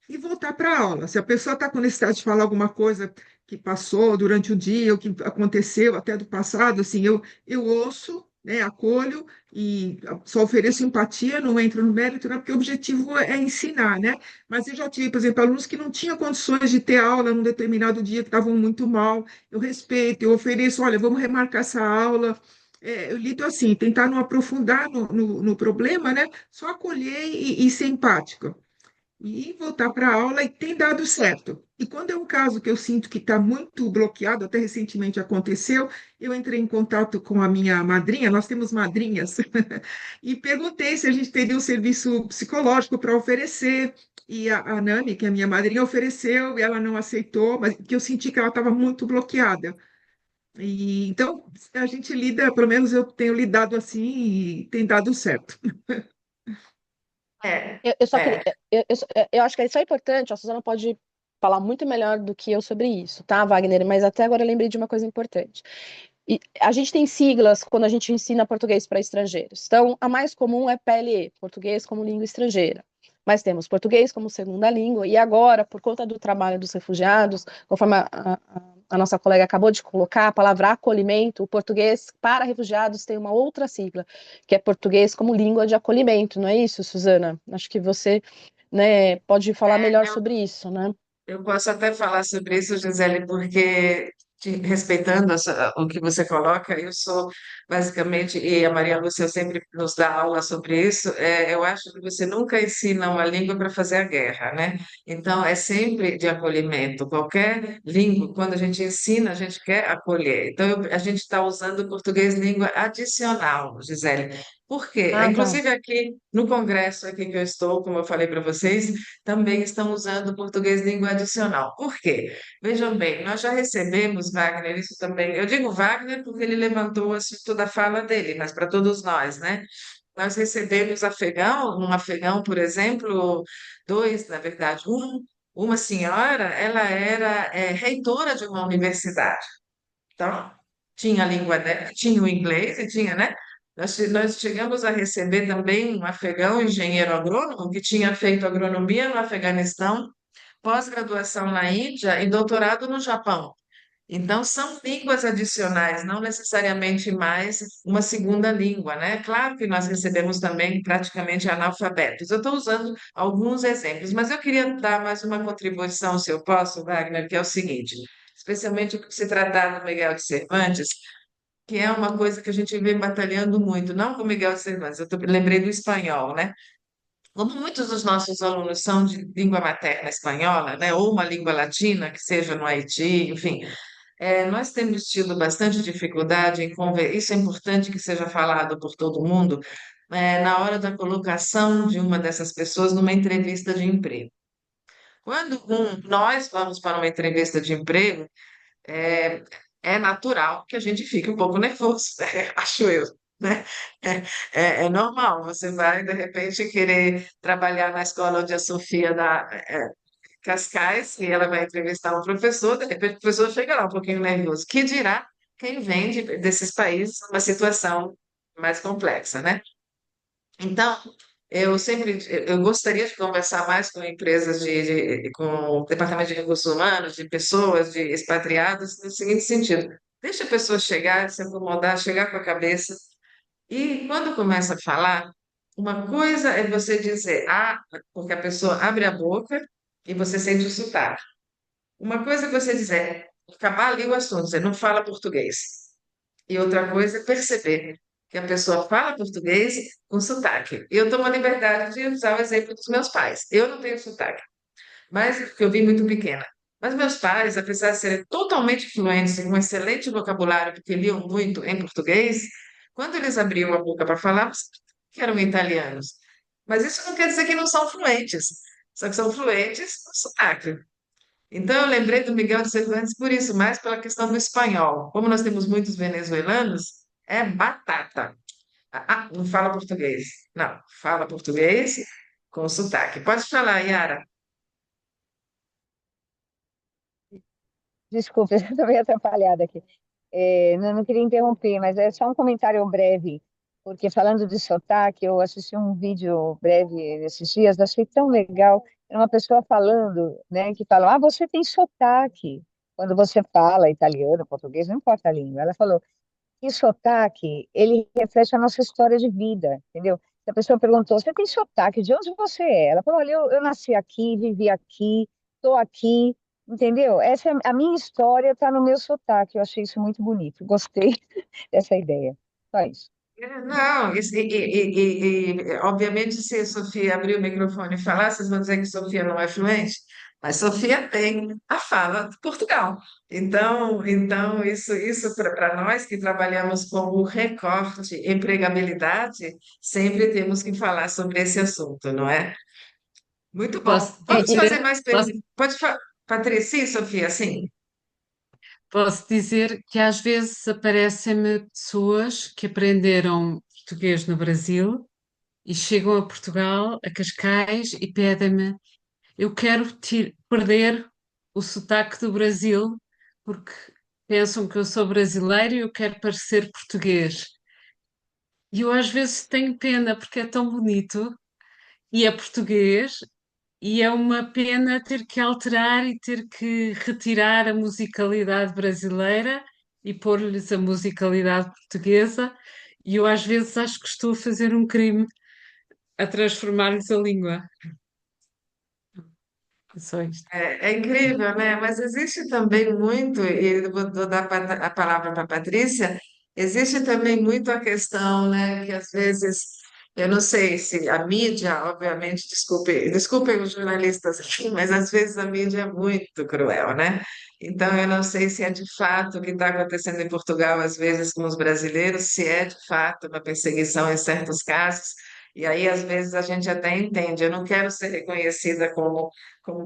e voltar para a aula. Se a pessoa está com necessidade de falar alguma coisa que passou durante o dia, o que aconteceu até do passado, assim, eu ouço, né, acolho e só ofereço empatia, não entro no mérito, né, porque o objetivo é ensinar, né? Mas eu já tive, por exemplo, alunos que não tinham condições de ter aula num determinado dia, que estavam muito mal, eu respeito, eu ofereço, olha, vamos remarcar essa aula. Eu lido assim, tentar não aprofundar no problema, né? Só acolher e ser empática e voltar para a aula e tem dado certo. E quando é um caso que eu sinto que está muito bloqueado, até recentemente aconteceu, eu entrei em contato com a minha madrinha, nós temos madrinhas, e perguntei se a gente teria um serviço psicológico para oferecer. E a Nani, que é a minha madrinha, ofereceu e ela não aceitou, mas que eu senti que ela estava muito bloqueada. E então a gente lida, pelo menos eu tenho lidado assim e tem dado certo. É, Eu só queria, é. eu acho que isso é importante, a Suzana pode falar muito melhor do que eu sobre isso, tá, Wagner? Mas até agora eu lembrei de uma coisa importante. E a gente tem siglas quando a gente ensina português para estrangeiros. Então, a mais comum é PLE, português como língua estrangeira. Mas temos português como segunda língua, e agora, por conta do trabalho dos refugiados, conforme a nossa colega acabou de colocar, a palavra acolhimento, o português para refugiados tem uma outra sigla, que é português como língua de acolhimento, não é isso, Suzana? Acho que você, né, pode falar melhor sobre isso, né? Eu posso até falar sobre isso, Gisele, porque, respeitando o que você coloca, eu sou basicamente, e a Maria Lúcia sempre nos dá aula sobre isso, eu acho que você nunca ensina uma língua para fazer a guerra, né? Então, é sempre de acolhimento. Qualquer língua, quando a gente ensina, a gente quer acolher. Então, a gente está usando o português língua adicional, Gisele. Por quê? Ah, tá. Inclusive aqui no congresso aqui que eu estou, como eu falei para vocês, também estão usando o português língua adicional. Por quê? Vejam bem, nós já recebemos, Wagner, isso também. Eu digo Wagner porque ele levantou o assunto da fala dele, mas para todos nós, né? Nós recebemos afegão, um afegão, por exemplo, dois, na verdade, uma senhora, ela era reitora de uma universidade. Então, tinha a língua dela, tinha o inglês e tinha, né? Nós chegamos a receber também um afegão, engenheiro agrônomo, que tinha feito agronomia no Afeganistão, pós-graduação na Índia e doutorado no Japão. Então, são línguas adicionais, não necessariamente mais uma segunda língua, né? Claro que nós recebemos também praticamente analfabetos. Eu estou usando alguns exemplos, mas eu queria dar mais uma contribuição, se eu posso, Wagner, que é o seguinte, especialmente o que se tratar do Miguel de Cervantes, que é uma coisa que a gente vem batalhando muito, não com Miguel de Cervantes, lembrei do espanhol, né? Como muitos dos nossos alunos são de língua materna espanhola, né, ou uma língua latina, que seja no Haiti, enfim, nós temos tido bastante dificuldade em conver... Isso é importante que seja falado por todo mundo, na hora da colocação de uma dessas pessoas numa entrevista de emprego. Quando nós vamos para uma entrevista de emprego, é, é natural que a gente fique um pouco nervoso, acho eu, né? É normal, você vai, de repente, querer trabalhar na escola onde a Sofia dá Cascais, e ela vai entrevistar um professor, de repente o professor chega lá um pouquinho nervoso. Que dirá quem vem desses países numa situação mais complexa, né? Então, eu gostaria de conversar mais com empresas com o Departamento de Recursos Humanos, de pessoas, de expatriados, no seguinte sentido: deixa a pessoa chegar, se acomodar, chegar com a cabeça, e quando começa a falar, uma coisa é você dizer, porque a pessoa abre a boca e você sente o sotaque. Uma coisa é você dizer, acabar ali o assunto, dizer, não fala português. E outra coisa é perceber que a pessoa fala português com sotaque. Eu tomo a liberdade de usar o exemplo dos meus pais. Eu não tenho sotaque, mas porque eu vim muito pequena. Mas meus pais, apesar de serem totalmente fluentes e com um excelente vocabulário, porque liam muito em português, quando eles abriam a boca para falar, que eram italianos. Mas isso não quer dizer que não são fluentes, só que são fluentes com sotaque. Então, eu lembrei do Miguel de Cervantes por isso, mais pela questão do espanhol. Como nós temos muitos venezuelanos, é batata. Não fala português. Não, fala português com sotaque. Pode falar, Yara. Desculpe, eu estou meio atrapalhada aqui. Não queria interromper, mas é só um comentário breve, porque falando de sotaque, eu assisti um vídeo breve esses dias, achei tão legal. Era uma pessoa falando, né, que falou: Ah, você tem sotaque. Quando você fala italiano, português, não importa a língua. Ela falou: E sotaque, ele reflete a nossa história de vida, entendeu? Se a pessoa perguntou: Você tem sotaque? De onde você é? Ela falou: Olha, eu nasci aqui, vivi aqui, estou aqui. Entendeu? Essa é a minha história, está no meu sotaque. Eu achei isso muito bonito. Gostei dessa ideia. Só isso. Não, obviamente, se a Sofia abrir o microfone e falar, vocês vão dizer que Sofia não é fluente, mas Sofia tem a fala de Portugal. Então isso para nós que trabalhamos com o recorte, empregabilidade, sempre temos que falar sobre esse assunto, não é? Muito bom. Posso Vamos fazer dizer, mais perguntas. Patrícia, sim, Sofia, sim. posso dizer que às vezes aparecem-me pessoas que aprenderam português no Brasil e chegam a Portugal, a Cascais, e pedem-me: eu quero perder o sotaque do Brasil, porque pensam que eu sou brasileiro e eu quero parecer português. E eu às vezes tenho pena, porque é tão bonito e é português. E é uma pena ter que alterar e ter que retirar a musicalidade brasileira e pôr-lhes a musicalidade portuguesa. E eu às vezes acho que estou a fazer um crime a transformar-lhes a língua. É só isto. É incrível, né? Mas existe também muito, e eu vou dar a palavra para a Patrícia, existe também muito a questão, né, que às vezes, eu não sei se a mídia, obviamente, desculpem os jornalistas aqui, mas às vezes a mídia é muito cruel, né? Então, eu não sei se é de fato o que está acontecendo em Portugal, às vezes, com os brasileiros, se é de fato uma perseguição em certos casos, e aí, às vezes, a gente até entende, eu não quero ser reconhecida como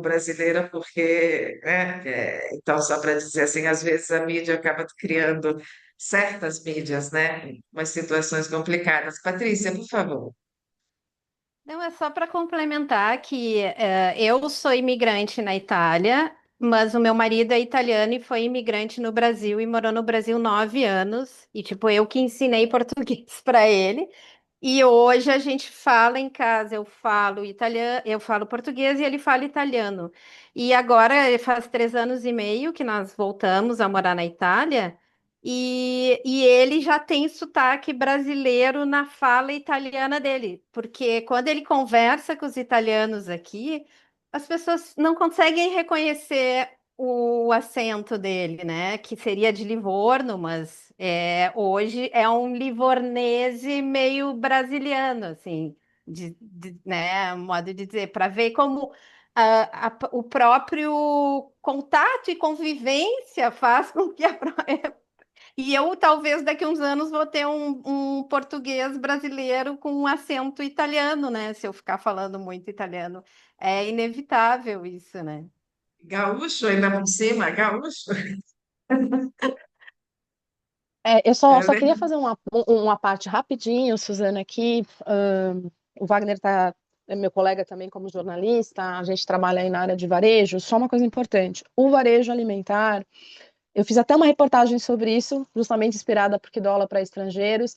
brasileira, porque, né, então, só para dizer assim, às vezes a mídia acaba criando certas mídias, né, umas situações complicadas. Patrícia, por favor. Não, é só para complementar que eu sou imigrante na Itália, mas o meu marido é italiano e foi imigrante no Brasil e morou no Brasil 9 anos. E, tipo, eu que ensinei português para ele. E hoje a gente fala em casa, eu falo italiano, eu falo português e ele fala italiano. E agora faz 3 anos e meio que nós voltamos a morar na Itália e ele já tem sotaque brasileiro na fala italiana dele, porque quando ele conversa com os italianos aqui, as pessoas não conseguem reconhecer o acento dele, né? Que seria de Livorno, mas hoje é um livornese meio brasiliano, assim, né? Modo de dizer, para ver como o próprio contato e convivência faz com que e eu talvez daqui a uns anos vou ter um português brasileiro com um acento italiano, né? Se eu ficar falando muito italiano. É inevitável isso, né? Gaúcho, ainda por cima, gaúcho. Eu só É, queria fazer uma parte rapidinho, Suzana, aqui. O Wagner é meu colega também como jornalista, a gente trabalha aí na área de varejo. Só uma coisa importante: o varejo alimentar, eu fiz até uma reportagem sobre isso, justamente inspirada porque dou aula para estrangeiros.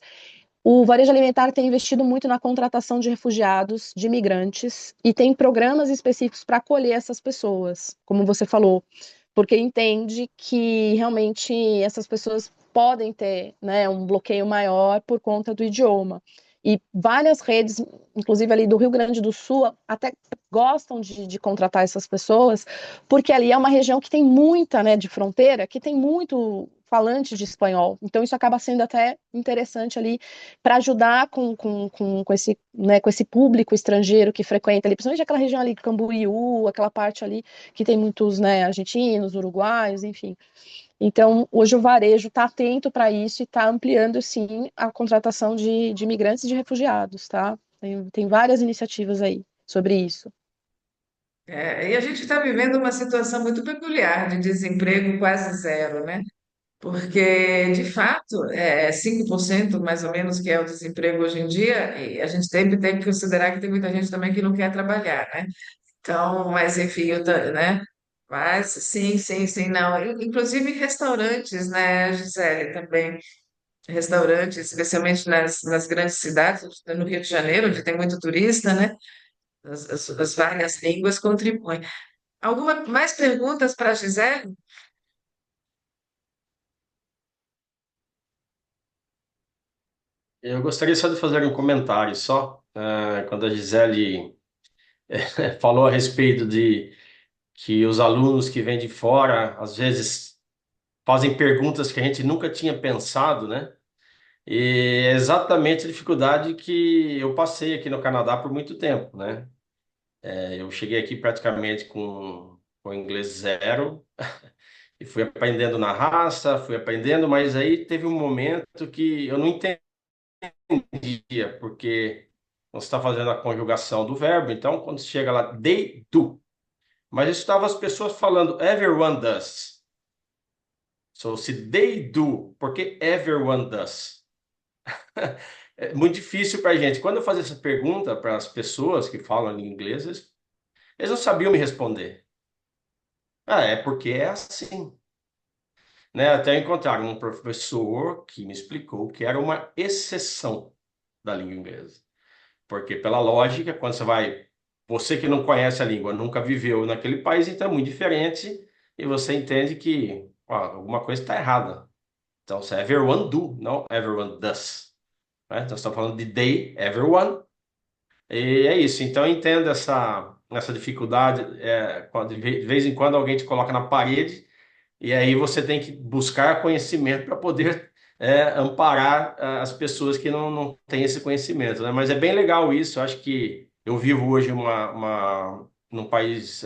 O varejo alimentar tem investido muito na contratação de refugiados, de imigrantes, e tem programas específicos para acolher essas pessoas, como você falou, porque entende que realmente essas pessoas podem ter, né, um bloqueio maior por conta do idioma. E várias redes, inclusive ali do Rio Grande do Sul, até gostam de contratar essas pessoas, porque ali é uma região que tem muita, né, de fronteira, que tem muito falantes de espanhol. Então, isso acaba sendo até interessante ali para ajudar com esse, né, com esse público estrangeiro que frequenta ali, principalmente aquela região ali, Camboriú, aquela parte ali que tem muitos, né, argentinos, uruguaios, enfim. Então, hoje o varejo está atento para isso e está ampliando, sim, a contratação de imigrantes e de refugiados, tá? Tem várias iniciativas aí sobre isso. E a gente está vivendo uma situação muito peculiar de desemprego quase zero, né? Porque, de fato, 5% mais ou menos que é o desemprego hoje em dia, e a gente tem que considerar que tem muita gente também que não quer trabalhar, né? Então, mas enfim, né? Mas sim, sim, sim, não. Inclusive restaurantes, né, Gisele, também. Restaurantes, especialmente nas grandes cidades, no Rio de Janeiro, onde tem muito turista, né? As várias línguas contribuem. Alguma mais perguntas para a Gisele? Eu gostaria só de fazer um comentário só, quando a Gisele falou a respeito de que os alunos que vêm de fora, às vezes, fazem perguntas que a gente nunca tinha pensado, né? E é exatamente a dificuldade que eu passei aqui no Canadá por muito tempo, né? Eu cheguei aqui praticamente com inglês zero e fui aprendendo na raça, fui aprendendo, mas aí teve um momento que eu não entendia, porque você está fazendo a conjugação do verbo, então quando chega lá, they do, mas eu estava as pessoas falando everyone does. So, se they do, por que everyone does? É muito difícil para a gente. Quando eu fazia essa pergunta para as pessoas que falam inglês, eles não sabiam me responder. É porque é assim. Né? Até encontrar um professor que me explicou que era uma exceção da língua inglesa. Porque, pela lógica, quando você que não conhece a língua, nunca viveu naquele país, então é muito diferente e você entende que alguma coisa está errada. Então, se é everyone do, não everyone does. Né? Então, estamos falando de they, everyone, e é isso. Então, eu entendo essa dificuldade. De vez em quando alguém te coloca na parede e aí você tem que buscar conhecimento para poder amparar as pessoas que não têm esse conhecimento, né? Mas é bem legal isso. Eu acho que eu vivo hoje num país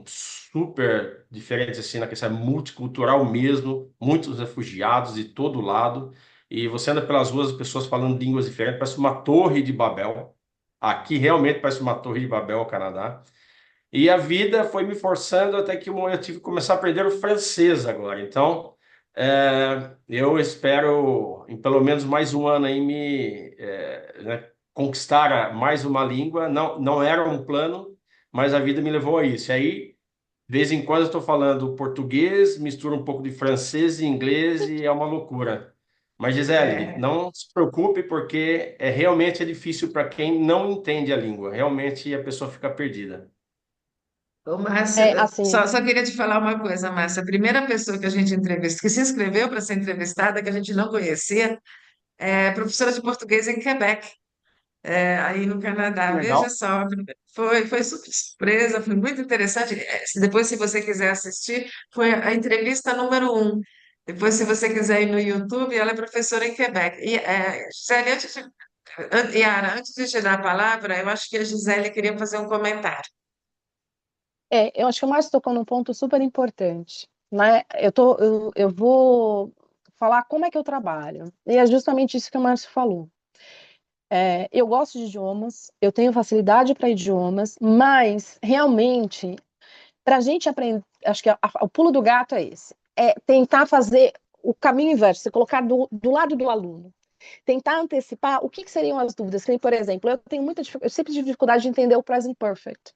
super diferente, assim, na questão multicultural mesmo, muitos refugiados de todo lado. E você anda pelas ruas, as pessoas falando línguas diferentes, parece uma torre de Babel. Aqui realmente parece uma torre de Babel, o Canadá. E a vida foi me forçando até que eu tive que começar a aprender o francês agora. Então, eu espero, em pelo menos mais um ano aí, né, conquistar mais uma língua. Não, não era um plano, mas a vida me levou a isso. E aí, de vez em quando, eu estou falando português, misturo um pouco de francês e inglês e é uma loucura. Mas, Gisele, É, não se preocupe, porque realmente é difícil para quem não entende a língua. Realmente a pessoa fica perdida. Ô, Márcia, É, assim, só queria te falar uma coisa, Márcia. A primeira pessoa que a gente entrevistou, que se inscreveu para ser entrevistada, que a gente não conhecia, é professora de português em Quebec, aí no Canadá. Veja Legal. só, foi super surpresa, foi muito interessante. Depois, se você quiser assistir, foi a entrevista número 1. Depois, se você quiser ir no YouTube, ela é professora em Quebec. E, Gisele, Yara, antes de te dar a palavra, eu acho que a Gisele queria fazer um comentário. eu acho que o Márcio tocou num ponto super importante, né? Eu vou falar como é que eu trabalho. E é justamente isso que o Márcio falou. Eu gosto de idiomas, eu tenho facilidade para idiomas, mas realmente, para a gente aprender, acho que o pulo do gato é esse, é tentar fazer o caminho inverso, se colocar do lado do aluno. Tentar antecipar o que seriam as dúvidas. Que, por exemplo, eu sempre tive dificuldade de entender o present perfect.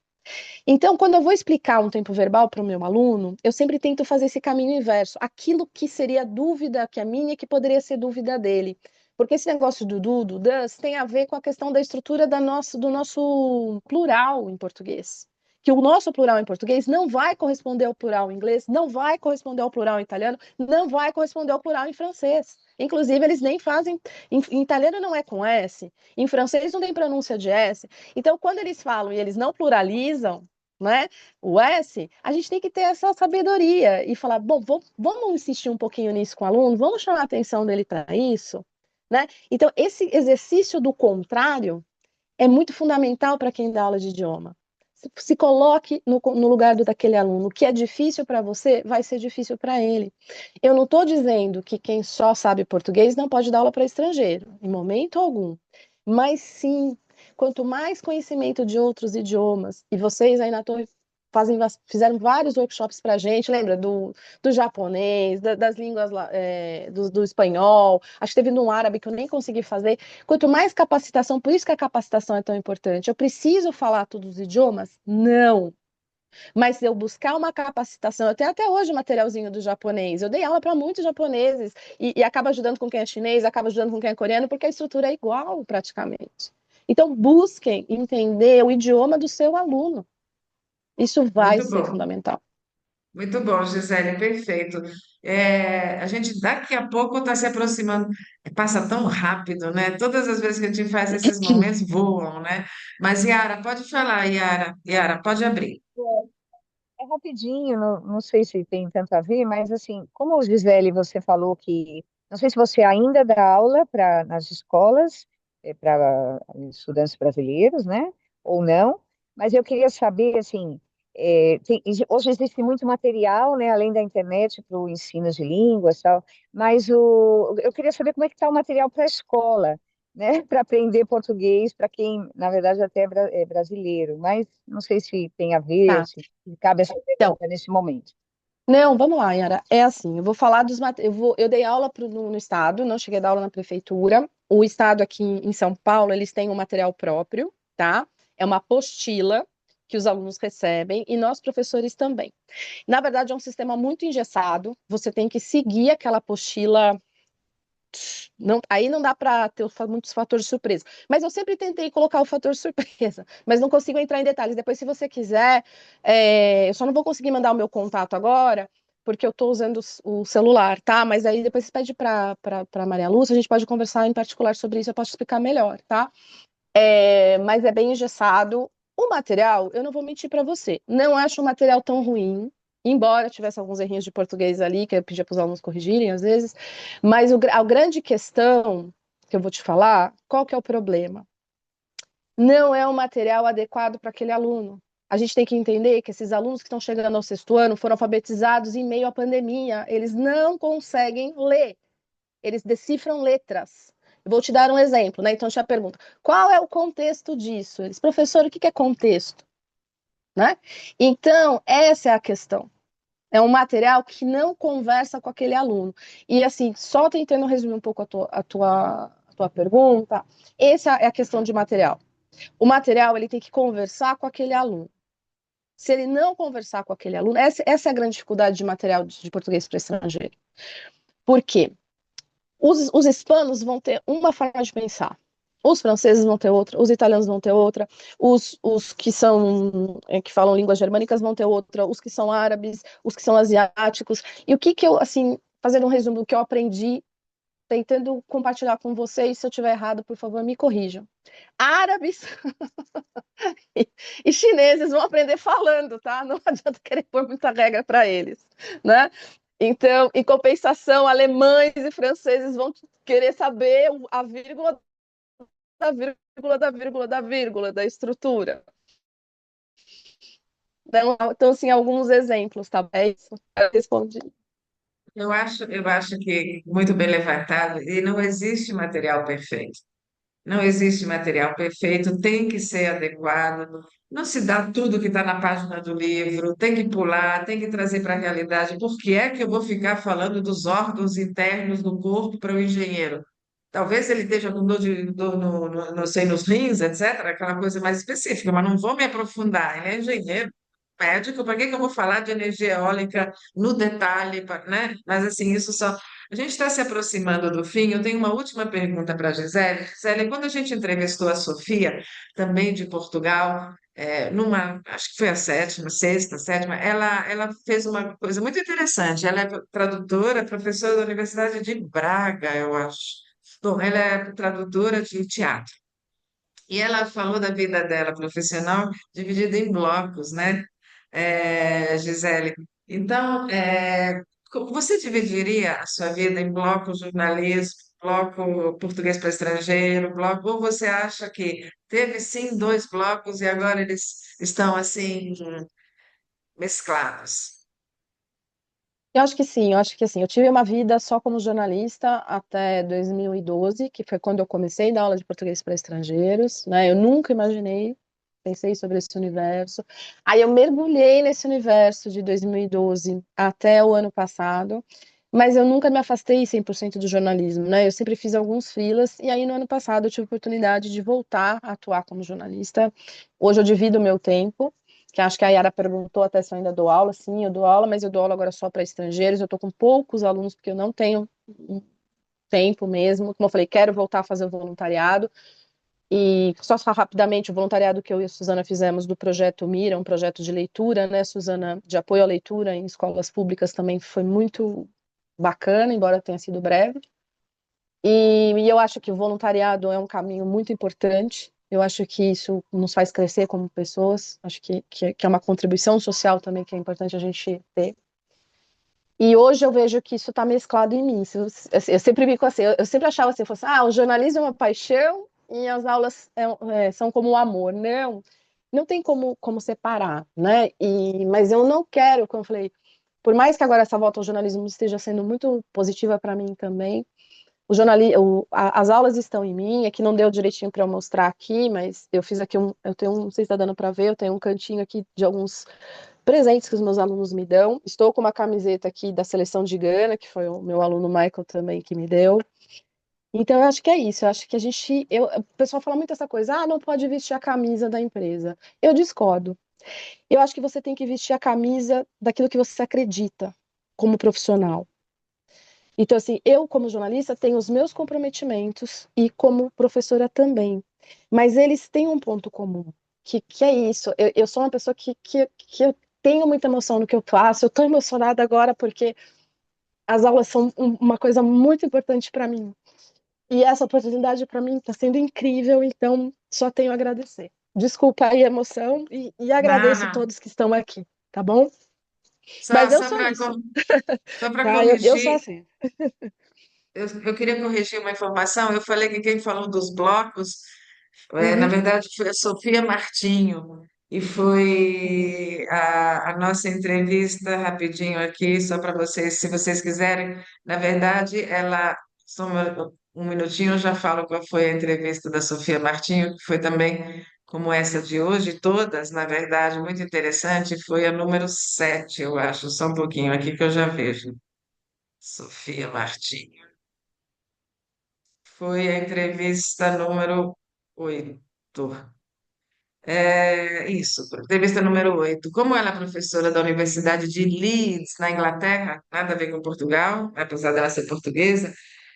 Então, quando eu vou explicar um tempo verbal para o meu aluno, eu sempre tento fazer esse caminho inverso. Aquilo que seria dúvida que a minha, que poderia ser dúvida dele. Porque esse negócio do does, tem a ver com a questão da estrutura do nosso plural em português. Que o nosso plural em português não vai corresponder ao plural em inglês, não vai corresponder ao plural em italiano, não vai corresponder ao plural em francês. Inclusive, eles nem fazem. Em italiano não é com S, em francês não tem pronúncia de S. Então, quando eles falam e eles não pluralizam, né? O S, a gente tem que ter essa sabedoria e falar, bom, vamos insistir um pouquinho nisso com o aluno, vamos chamar a atenção dele para isso, né? Então, esse exercício do contrário é muito fundamental para quem dá aula de idioma. Se coloque no lugar daquele aluno. O que é difícil para você, vai ser difícil para ele. Eu não estou dizendo que quem só sabe português não pode dar aula para estrangeiro, em momento algum. Mas sim, quanto mais conhecimento de outros idiomas, e vocês aí na Torre fizeram vários workshops para a gente, lembra do japonês, das línguas do espanhol, acho que teve no árabe que eu nem consegui fazer. Quanto mais capacitação, por isso que a capacitação é tão importante. Eu preciso falar todos os idiomas? Não. Mas se eu buscar uma capacitação, eu tenho até hoje materialzinho do japonês. Eu dei aula para muitos japoneses e acaba ajudando com quem é chinês, acaba ajudando com quem é coreano, porque a estrutura é igual praticamente. Então, busquem entender o idioma do seu aluno. Isso vai Muito ser bom. fundamental. Muito bom, Gisele, perfeito. A gente daqui a pouco está se aproximando, passa tão rápido, né? Todas as vezes que a gente faz esses momentos voam, né? Mas, Yara, pode falar, Yara. Yara, pode abrir. É rapidinho, não sei se tem tanto a ver, mas assim, como Gisele, você falou que, não sei se você ainda dá aula nas escolas, para estudantes brasileiros, né? Ou não, mas eu queria saber, assim, hoje existe muito material, né, além da internet, para o ensino de línguas e tal, mas eu queria saber como é que está o material para a escola, né, para aprender português, para quem, na verdade, até é brasileiro, mas não sei se tem a ver, Tá. se cabe essa Então, pergunta nesse momento. não, vamos lá, Yara. É assim, eu vou falar eu dei aula no estado, não cheguei a dar aula na prefeitura. O estado aqui em São Paulo, eles têm um material próprio, tá? É uma apostila que os alunos recebem e nós professores também. Na verdade, é um sistema muito engessado. Você tem que seguir aquela apostila. Não, aí não dá para ter muitos fatores de surpresa. Mas eu sempre tentei colocar o fator surpresa, mas não consigo entrar em detalhes. Depois, se você quiser, eu só não vou conseguir mandar o meu contato agora, porque eu estou usando o celular, tá? Mas aí depois você pede para Maria Lúcia, a gente pode conversar em particular sobre isso, eu posso explicar melhor, tá? Mas é bem engessado. O material, eu não vou mentir para você, não acho o material tão ruim, embora tivesse alguns errinhos de português ali, que eu pedia para os alunos corrigirem às vezes, mas a grande questão que eu vou te falar, qual que é o problema? Não é um material adequado para aquele aluno. A gente tem que entender que esses alunos que estão chegando ao sexto ano foram alfabetizados em meio à pandemia, eles não conseguem ler, eles decifram letras. Eu vou te dar um exemplo, né? Então, já pergunta, qual é o contexto disso? Eles, professor, o que é contexto? Né? Então, essa é a questão. É um material que não conversa com aquele aluno. E, assim, só tentando resumir um pouco a tua pergunta, essa é a questão de material. O material, ele tem que conversar com aquele aluno. Se ele não conversar com aquele aluno, essa é a grande dificuldade de material de português para estrangeiro. Por quê? Os hispanos vão ter uma forma de pensar, os franceses vão ter outra, os italianos vão ter outra, os que falam línguas germânicas vão ter outra, os que são árabes, os que são asiáticos. E o que eu, assim, fazendo um resumo do que eu aprendi, tentando compartilhar com vocês, se eu estiver errado, por favor, me corrijam. Árabes e chineses vão aprender falando, tá? Não adianta querer pôr muita regra para eles, né? Então, em compensação, alemães e franceses vão querer saber a vírgula da vírgula da vírgula da vírgula da estrutura. Então, assim, alguns exemplos, tá? É isso. Eu respondi. Eu acho que muito bem levantado, e não existe material perfeito. Não existe material perfeito, tem que ser adequado. Não se dá tudo que está na página do livro, tem que pular, tem que trazer para a realidade. Por que é que eu vou ficar falando dos órgãos internos do corpo para o engenheiro? Talvez ele esteja com dor não sei, nos rins, etc., aquela coisa mais específica, mas não vou me aprofundar. Ele é engenheiro, médico, para que que eu vou falar de energia eólica no detalhe, né? Mas assim, isso só. A gente está se aproximando do fim. Eu tenho uma última pergunta para a Gisele. Gisele, quando a gente entrevistou a Sofia, também de Portugal, acho que foi a sétima, sexta, sétima, ela fez uma coisa muito interessante. Ela é tradutora, professora da Universidade de Braga, eu acho. Bom, ela é tradutora de teatro. E ela falou da vida dela profissional dividida em blocos, né? Gisele. Então, você dividiria a sua vida em bloco jornalismo, bloco português para estrangeiro, bloco, ou você acha que teve sim dois blocos e agora eles estão assim mesclados? Eu acho que sim, eu acho que assim, eu tive uma vida só como jornalista até 2012, que foi quando eu comecei a dar aula de português para estrangeiros, né? Eu nunca imaginei, pensei sobre esse universo. Aí eu mergulhei nesse universo de 2012 até o ano passado, mas eu nunca me afastei 100% do jornalismo, né? Eu sempre fiz alguns freelas e aí no ano passado eu tive a oportunidade de voltar a atuar como jornalista. Hoje eu divido o meu tempo, que acho que a Yara perguntou até se eu ainda dou aula. Sim, eu dou aula, mas eu dou aula agora só para estrangeiros. Eu estou com poucos alunos porque eu não tenho tempo mesmo. Como eu falei, quero voltar a fazer o voluntariado. E só rapidamente, o voluntariado que eu e a Suzana fizemos do projeto Mira, um projeto de leitura, né, Suzana, de apoio à leitura em escolas públicas também foi muito bacana, embora tenha sido breve. E eu acho que o voluntariado é um caminho muito importante. Eu acho que isso nos faz crescer como pessoas. Acho que é uma contribuição social também que é importante a gente ter. E hoje eu vejo que isso está mesclado em mim. Eu sempre fico assim, eu sempre achava assim, eu falava assim, o jornalismo é uma paixão e as aulas são como o amor. Não, não tem como separar, né? Mas eu não quero, como eu falei, por mais que agora essa volta ao jornalismo esteja sendo muito positiva para mim também, as aulas estão em mim, é que não deu direitinho para eu mostrar aqui, mas eu fiz aqui eu tenho não sei se está dando para ver, eu tenho um cantinho aqui de alguns presentes que os meus alunos me dão. Estou com uma camiseta aqui da seleção de Gana, que foi o meu aluno Michael também que me deu. Então eu acho que é isso, eu acho que o pessoal fala muito essa coisa, não pode vestir a camisa da empresa. Eu discordo. Eu acho que você tem que vestir a camisa daquilo que você acredita como profissional. Então, assim, eu, como jornalista, tenho os meus comprometimentos e como professora também. Mas eles têm um ponto comum, que é isso. Eu sou uma pessoa que eu tenho muita emoção no que eu faço. Eu estou emocionada agora porque as aulas são uma coisa muito importante para mim. E essa oportunidade para mim está sendo incrível, então só tenho a agradecer. Desculpa aí a emoção e Não, agradeço não. todos que estão aqui, tá bom? Só, Mas eu só sou para isso, só para tá? Eu sou corrigir, assim. eu queria corrigir uma informação. Eu falei que quem falou dos blocos, na Uhum. verdade, foi a Sofia Martinho. E foi a nossa entrevista rapidinho aqui, só para vocês, se vocês quiserem. Na verdade, só um minutinho, eu já falo qual foi a entrevista da Sofia Martinho, que foi também como essa de hoje, todas, na verdade, muito interessante. Foi a número 7, eu acho. Só um pouquinho aqui que eu já vejo. Sofia Martinho. Foi a entrevista número 8. Isso, entrevista número 8. Como ela é professora da Universidade de Leeds, na Inglaterra, nada a ver com Portugal, apesar dela ser portuguesa,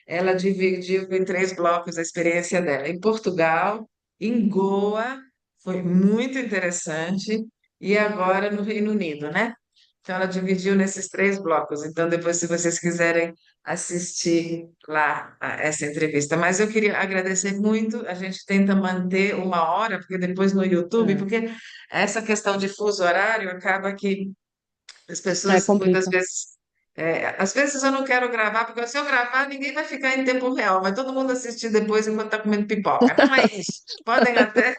ela dividiu em três blocos a experiência dela. Em Portugal, em Goa, foi muito interessante, e agora no Reino Unido, né? Então, ela dividiu nesses três blocos. Então, depois, se vocês quiserem assistir lá essa entrevista. Mas eu queria agradecer muito. A gente tenta manter uma hora, porque depois no YouTube, É, porque essa questão de fuso horário acaba que as pessoas muitas complica. vezes. Às vezes eu não quero gravar, porque se eu gravar, ninguém vai ficar em tempo real, vai todo mundo assistir depois enquanto está comendo pipoca. Não é isso. Podem até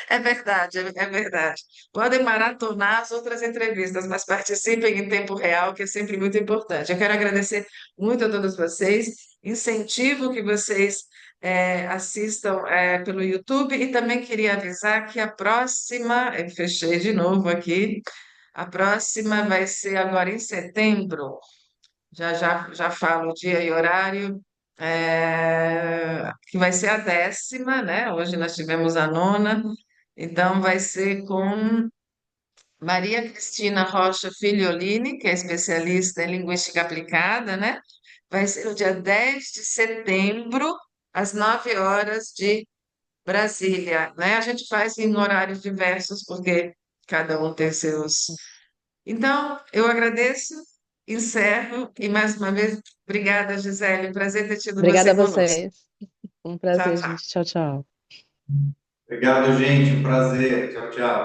é verdade, é verdade. Podem maratonar as outras entrevistas, mas participem em tempo real, que é sempre muito importante. Eu quero agradecer muito a todos vocês, incentivo que vocês assistam pelo YouTube e também queria avisar que a próxima, eu fechei de novo aqui, a próxima vai ser agora em setembro. Já falo o dia e horário, que vai ser a 10ª, né? Hoje nós tivemos a 9ª, então vai ser com Maria Cristina Rocha Filiolini, que é especialista em linguística aplicada, né? Vai ser no dia 10 de setembro, às 9 horas de Brasília, né? A gente faz em horários diversos, porque cada um tem seus. Então, eu agradeço, encerro e mais uma vez, obrigada, Gisele. Prazer ter tido Obrigada a você conosco. vocês. Um Tchau, prazer, tchau. gente. Tchau, tchau. Obrigado, gente. Um prazer. Tchau, tchau.